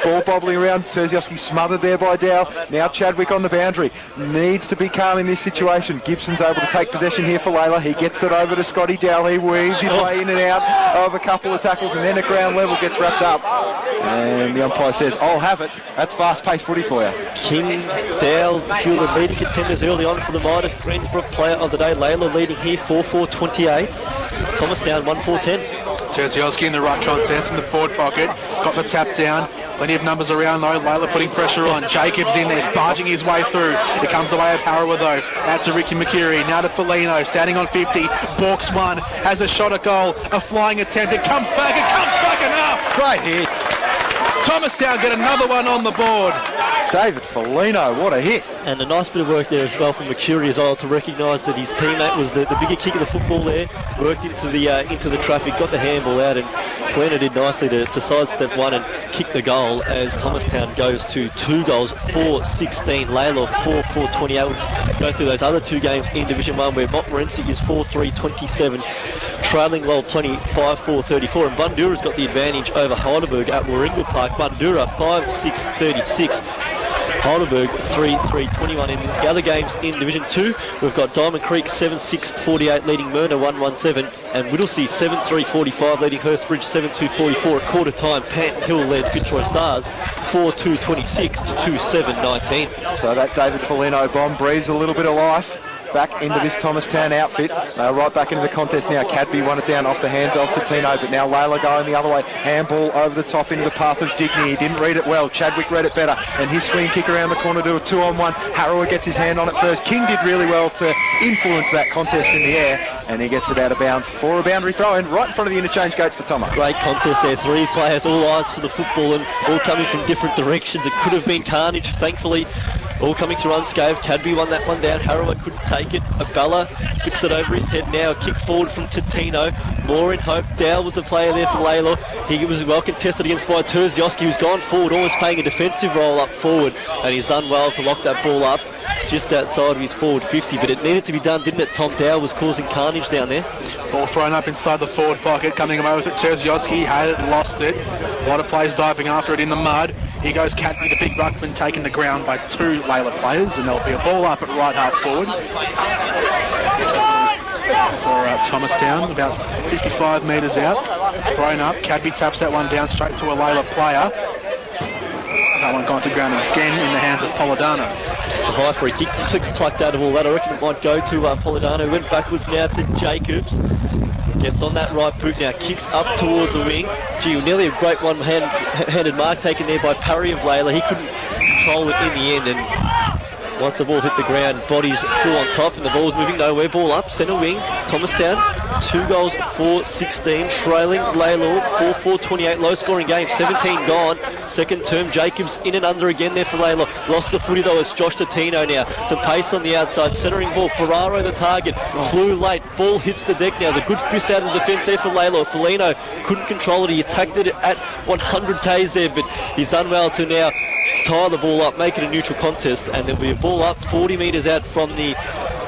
Ball bobbling around. Terzioski smothered there by Dow. Now Chadwick on the boundary. Needs to be calm in this situation. Gibson's able to take possession here for Lalor. He gets it over to Scotty Dow. He weaves his way in and out of a couple of tackles, and then at ground level gets wrapped up. And the umpire says, I'll have it. That's fast-paced footy for you. King, Dale, few of the leading contenders early on for the Midas. Greensbrook player of the day. Lalor leading here 4-4-28. Thomastown 1-4-10. Terzioski in the ruck contest in the forward pocket. Got the tap down. Plenty of numbers around though. Lalor putting pressure on. Jacobs in there, barging his way through. It comes the way of Harawa though. Out to Ricky McCurry. Now to Felino. Standing on 50. Balks one. Has a shot at goal. A flying attempt. It comes back. It comes back enough. Great hit. Thomastown get another one on the board. David Felino, what a hit. And a nice bit of work there as well from McCurry as well to recognise that his teammate was the bigger kick of the football there. Worked into the traffic, got the handball out, and Felino did nicely to sidestep one and kick the goal as Thomastown goes to 2 goals, 4-16. Lalor 4-4-28. Go through those other 2 games in Division 1 where Montmorency is 4-3-27. Trailing Lowell Plenty 5-4-34, and Bundura's got the advantage over Heidelberg at Warringal Park. Bundura 5-6-36. Heidelberg 3-3-21. In the other games in Division 2, we've got Diamond Creek 7-6-48 leading Myrna 1-1-7, and Whittlesea 7-3-45 leading Hurstbridge 7-2-44 at quarter time. Panton Hill led Fitzroy Stars 4-2-26 to 2-7-19. So that David Felino bomb breathes a little bit of life back into this Thomastown outfit. Right back into the contest now. Cadby won it down off the hands of Totino, but now Lalor going the other way. Handball over the top into the path of Digney. He didn't read it well. Chadwick read it better, and his swing kick around the corner to a 2-on-1. Harawa gets his hand on it first. King did really well to influence that contest in the air, and he gets it out of bounds for a boundary throw in right in front of the interchange gates for Thomas. Great contest there. 3 players, all eyes for the football, and all coming from different directions. It could have been carnage, thankfully. All coming through unscathed. Cadby won that one down. Harawa couldn't take it. Abella flicks it over his head now. Kick forward from Totino. More in hope. Dow was the player there for Lalor. He was well contested against by Terzioski, who's gone forward, almost playing a defensive role up forward. And he's done well to lock that ball up just outside of his forward 50. But it needed to be done, didn't it? Tom Dow was causing carnage down there. Ball thrown up inside the forward pocket. Coming away with it. Terzioski had it, lost it. A lot of players diving after it in the mud. Here goes Cadby, the big ruckman, taken to ground by 2 Lalor players, and there'll be a ball up at right half forward for Thomastown, about 55 metres out. Thrown up, Cadby taps that one down straight to a Lalor player. That one gone to ground again in the hands of Polidano. It's a high free kick, plucked out of all that. I reckon it might go to Polidano. Went backwards now to Jacobs. Gets on that right boot now, kicks up towards the wing. Gee, nearly a great one-handed mark taken there by Parry of Lalor. He couldn't control it in the end, and once the ball hit the ground, bodies flew on top, and the ball's moving nowhere. Ball up, centre wing, Thomastown, 2 goals, 4-16, trailing Lalor, 4-4-28, low-scoring game, 17 gone. Second term, Jacobs in and under again there for Lalor. Lost the footy though, it's Josh Totino now. Some pace on the outside, centering ball, Ferraro the target, flew late, ball hits the deck now. There's a good fist out of the defence there for Lalor. Felino couldn't control it, he attacked it at 100 k's there, but he's done well to now tie the ball up, make it a neutral contest, and there'll be a ball up 40 metres out from the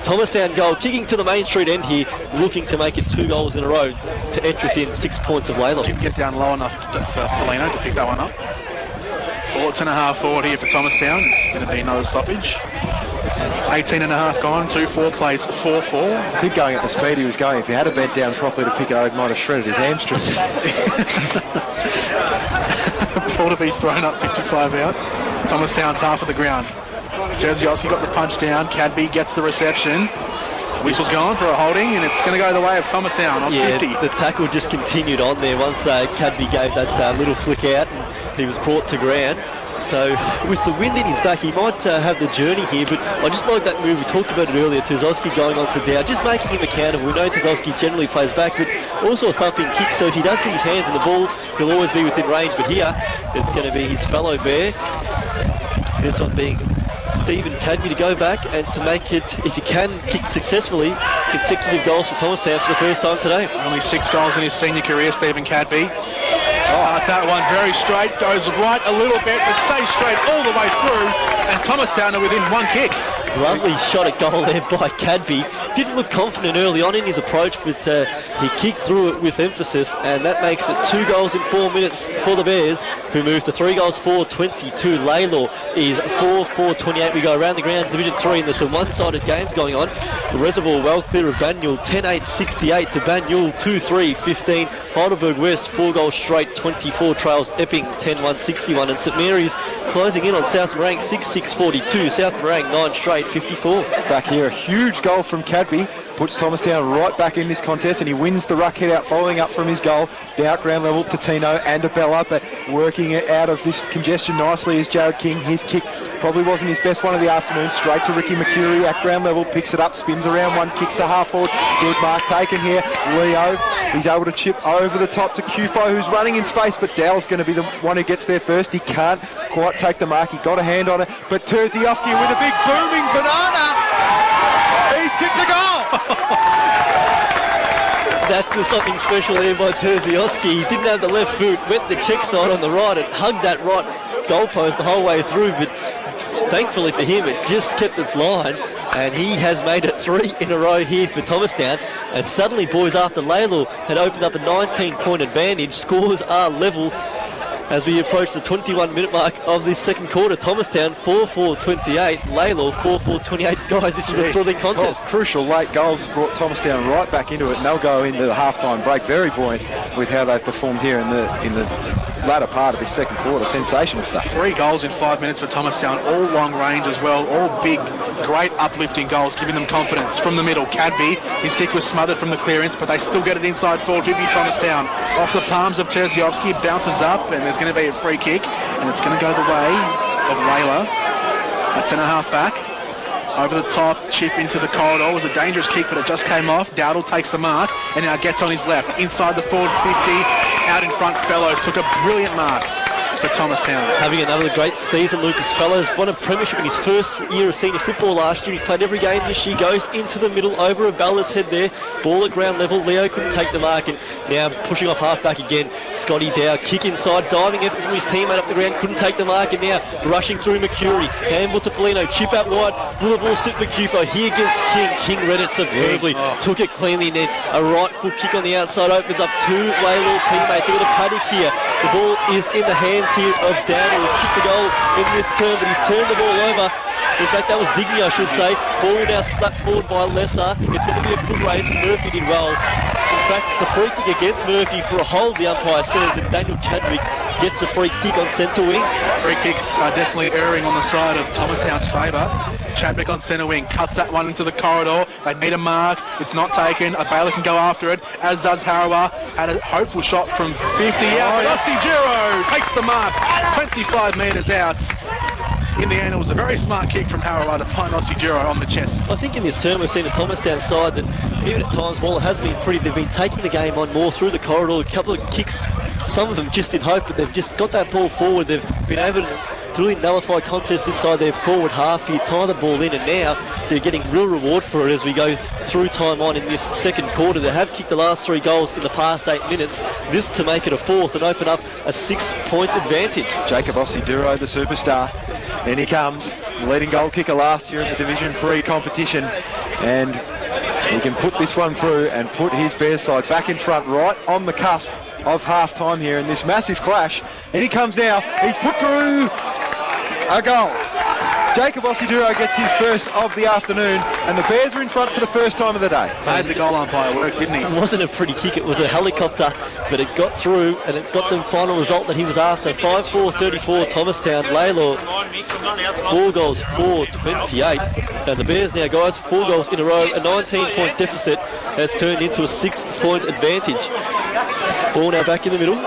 Thomastown goal, kicking to the Main Street end here, looking to make it 2 goals in a row to edge within 6 points of Lalor. Didn't get down low enough for Felino to pick that one up. Bullets and a half forward here for Thomastown. It's going to be another stoppage. 18 and a half gone, 2-4 plays 4-4. I think going at the speed he was going, if he had a bent down properly to pick it over, might have shredded his hamstrings. Ball to be thrown up 55 out. Thomastown's half of the ground. Terzioski got the punch down. Cadby gets the reception. Whistle's gone for a holding, and it's going to go the way of Thomastown on 50. The tackle just continued on there once Cadby gave that little flick out and he was brought to ground. So with the wind in his back, he might have the journey here, but I just like that move. We talked about it earlier, Tuzowski going on to Dow, just making him accountable. We know Tuzowski generally plays back, but also a thumping kick, so if he does get his hands on the ball, he'll always be within range. But here, it's going to be his fellow Bear. This one being Stephen Cadby to go back and to make it, if he can kick successfully, consecutive goals for Thomastown for the first time today. Only 6 goals in his senior career, Stephen Cadby. Starts that one very straight, goes right a little bit, but stays straight all the way through, and Thomastown are within 1 kick. Lovely shot at goal there by Cadby. Didn't look confident early on in his approach, but he kicked through it with emphasis, and that makes it 2 goals in 4 minutes for the Bears, who move to 3 goals 4-22. Lalor is 4-4-28. We go around the grounds, Division 3, and there's some one-sided games going on. The Reservoir well clear of Banyule, 10-8-68 to Banyule, 2-3-15. Heidelberg West, 4 goals straight, 24 trails. Epping, 10-1-61. And St Mary's closing in on South Morang, 6-6-42. South Morang, 9 straight, 54. Back here, a huge goal from Cadby. Puts Thomastown right back in this contest, and he wins the ruck head out following up from his goal. Down at ground level to Tino and Abella, but working it out of this congestion nicely is Jared King. His kick probably wasn't his best one of the afternoon. Straight to Ricky Mercury at ground level, picks it up, spins around one, kicks to half forward. Good mark taken here. Leo, he's able to chip over the top to Cupo, who's running in space, but Dow's going to be the one who gets there first. He can't quite take the mark. He got a hand on it, but Terziowski with a big booming banana. He's kicked the goal. That was something special there by Terziowski. He didn't have the left boot, went the check side on the right and hugged that right goalpost the whole way through, but thankfully for him it just kept its line, and he has made it 3 in a row here for Thomastown. And suddenly, boys, after Lalor had opened up a 19-point advantage, scores are level as we approach the 21-minute mark of this second quarter. Thomastown 4-4-28, Lalor 4-4-28. Guys, this is a thrilling contest. Crucial late goals brought Thomastown right back into it, and they'll go into the halftime break very buoyant with how they've performed here in the latter part of this second quarter. Sensational stuff. 3 goals in 5 minutes for Thomastown, all long range as well, all big, great uplifting goals, giving them confidence. From the middle, Cadby, his kick was smothered from the clearance, but they still get it inside forward. 50 Thomastown off the palms of Terziowski, bounces up, and there's going to be a free kick, and it's going to go the way of Lalor. That's in a half back. Over the top, chip into the corridor. It was a dangerous kick, but it just came off. Dowdle takes the mark, and now gets on his left. Inside the forward 50, out in front, Fellows took a brilliant mark for Thomastown. Having another great season, Lucas Fellows won a premiership in his first year of senior football last year. He's played every game this year, goes into the middle, over Abella's head there. Ball at ground level, Leo couldn't take the mark, and now pushing off half-back again. Scotty Dow, kick inside, diving effort from his teammate up the ground, couldn't take the mark, and now rushing through Mercury. Handball to Felino, chip out wide, will the ball sit for Cupo? He against King. King read it superbly, took it cleanly, and then a right foot kick on the outside opens up 2 Lalor teammates. They've got a paddock here. The ball is in the hands here of Dowdle, who kicked the goal in this turn, but he's turned the ball over. In fact, that was Diggy, I should say. Ball now slapped forward by Lesser. It's going to be a good race. Murphy did well. In fact, it's a free kick against Murphy for a hold, the umpire says, and Daniel Chadwick gets a free kick on centre wing. Free kicks are definitely erring on the side of Thomastown's favour. Chadwick on centre wing, cuts that one into the corridor. They need a mark. It's not taken. Baylor can go after it, as does Harawa. Had a hopeful shot from 50 out, but Osigiro takes the mark, 25 metres out. In the end, it was a very smart kick from Harawa to find Osigiro on the chest. I think in this term we've seen a Thomastown side that even at times, while it has been pretty, they've been taking the game on more through the corridor. A couple of kicks, some of them just in hope, but they've just got that ball forward. They've been able to really nullify contests inside their forward half here, tie the ball in, and now they're getting real reward for it as we go through time on in this second quarter. They have kicked the last 3 goals in the past 8 minutes, this to make it a 4th and open up a 6-point advantage. Jacob Osiduro, the superstar. In he comes, the leading goal kicker last year in the Division 3 competition, and he can put this one through and put his Bears side back in front right on the cusp of half-time here in this massive clash. And he comes now, he's put through a goal. Jacob Osiduro gets his first of the afternoon, and the Bears are in front for the first time of the day. Made the goal umpire work, didn't he? It wasn't a pretty kick, it was a helicopter, but it got through and it got the final result that he was after. 5-4-34 Thomastown. Lalor 4 goals 4-28. And the Bears now, guys, 4 goals in a row. A 19-point deficit has turned into a 6-point advantage. Ball now back in the middle.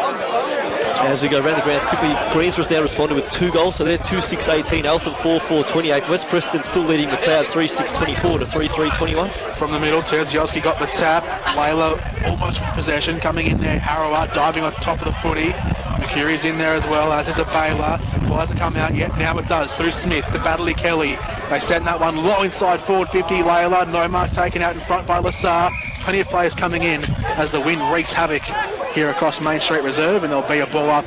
As we go around the grounds quickly, Greensborough's now responded with 2 goals, so they're 2-6-18, Alpha 4-4-28. West Preston still leading the crowd 3-6-24 to 3-3-21. From the middle, Terziowski got the tap. Layla almost with possession, coming in there. Harrower diving on top of the footy. McCurry's in there as well, as is a Baylor. Ball hasn't come out yet, now it does, through Smith to Baddeley Kelly. They send that one low inside forward 50, Layla. No mark taken out in front by Lassar. Plenty of players coming in as the wind wreaks havoc here across Main Street Reserve, and there'll be a ball up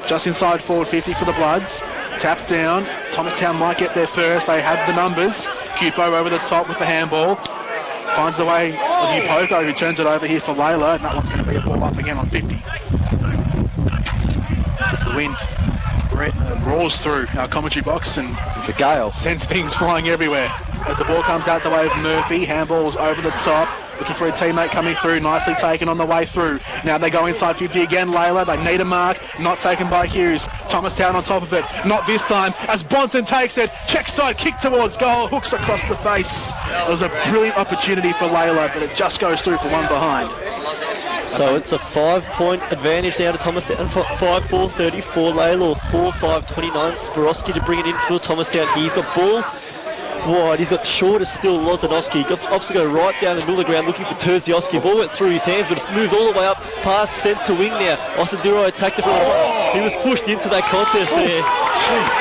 just inside forward 50 for the Bloods. Tap down, Thomastown might get there first, they have the numbers. Cupo over the top with the handball. Finds the way of Upoko, who turns it over here for Layla, and that one's going to be a ball up again on 50. The wind roars through our commentary box and It's a gale. sends things flying everywhere. As the ball comes out the way of Murphy, handball's over the top, looking for a teammate coming through, nicely taken on the way through. Now they go inside 50 again, Layla, they need a mark, not taken by Hughes. Thomastown on top of it, not this time, as Bonson takes it, check side, kick towards goal, hooks across the face. It was a brilliant opportunity for Layla, but it just goes through for one behind. So it's a 5-point advantage now to Thomastown. 5-4-34, Lalor 4-5-29. Sporowski to bring it in for Thomastown. He's got ball wide, he's got shortest still, Lozanowski. Opts to go right down the middle of the ground looking for Terziowski. Ball went through his hands, but it moves all the way up, pass sent to wing now. Osiduro attacked it from the front. He was pushed into that contest there.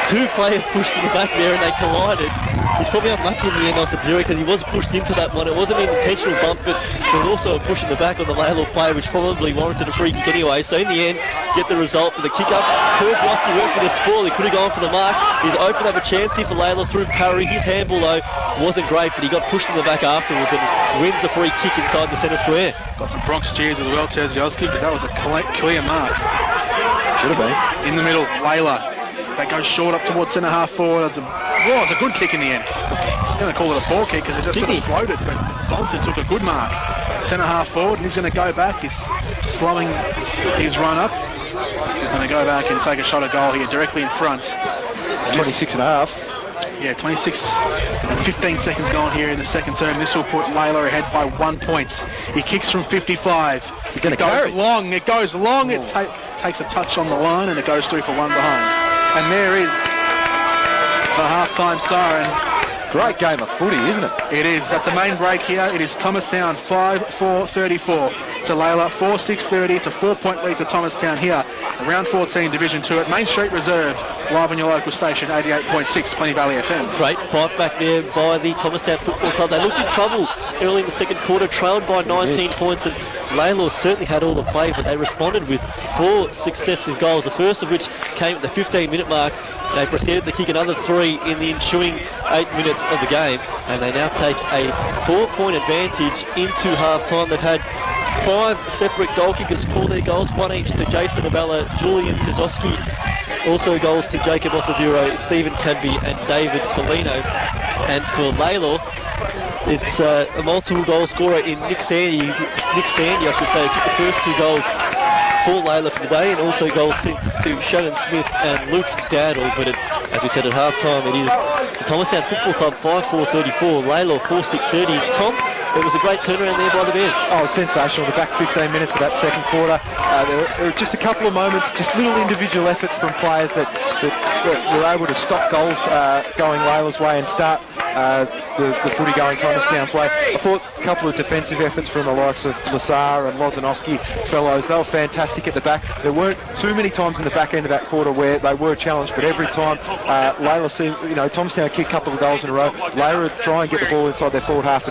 2 players pushed in the back there and they collided. He's probably unlucky in the end, Osiduro, because he was pushed into that one. It wasn't an intentional bump, but there was also a push in the back on the Lalor player, which probably warranted a free kick anyway. So in the end, get the result with the kick up. Terziowski went for the spoil. He could have gone for the mark. He's opened up a chance here for Lalor through Parry. His handball though wasn't great, but he got pushed in the back afterwards and wins a free kick inside the centre square. Got some Bronx cheers as well, Terziowski, because that was a clear mark. Should have been. In the middle, Layla. That goes short up towards centre half forward. It's a good kick in the end. I was going to call it a ball kick because it just sort of floated, but Bonson took a good mark. Centre half forward, and he's going to go back. He's slowing his run up. He's going to go back and take a shot at goal here directly in front. 26 and a half. Yeah, 26 and 15 seconds gone here in the second term. This will put Layla ahead by 1 point. He kicks from 55. He's going to carry. It goes long. It takes a touch on the line and it goes through for one behind. And there is the halftime siren. Great game of footy, isn't it? It is. At the main break here, it is Thomastown 5-4-34 to Layla, 4-6-30. It's a 4-point lead to Thomastown here. Round 14, Division 2 at Main Street Reserve, live on your local station, 88.6 Plenty Valley FM. Great fight back there by the Thomastown Football Club. They looked in trouble early in the second quarter, trailed by 19 points, and Lalor certainly had all the play, but they responded with 4 successive goals, the first of which came at the 15-minute mark. They proceeded to kick another 3 in the ensuing 8 minutes of the game, and they now take a 4-point advantage into half-time. They've had 5 separate goal kickers for their goals, 1 each to Jason Abella, Julian Terziowski, also goals to Jacob Osiduro, Stephen Cadby and David Felino. And for Lalor, it's a multiple goal scorer in Nick Sandy, I should say, who kicked the first 2 goals for Layla for the day, and also goals since to Shannon Smith and Luke Dowdle. But as we said at half-time, it is the Thomastown Football Club 5-4-34, Lalor 4-6-30. Tom, it was a great turnaround there by the Bears. Oh, sensational. The back 15 minutes of that second quarter. There were just a couple of moments, just little individual efforts from players that were able to stop goals going Layla's way and start the footy going Thomastown's way. I thought a couple of defensive efforts from the likes of Lassar and Lozanowski fellows, they were fantastic at the back. There weren't too many times in the back end of that quarter where they were challenged, but every time Layla seemed, Thomastown kicked a couple of goals in a row, Layla would try and get the ball inside their forward half.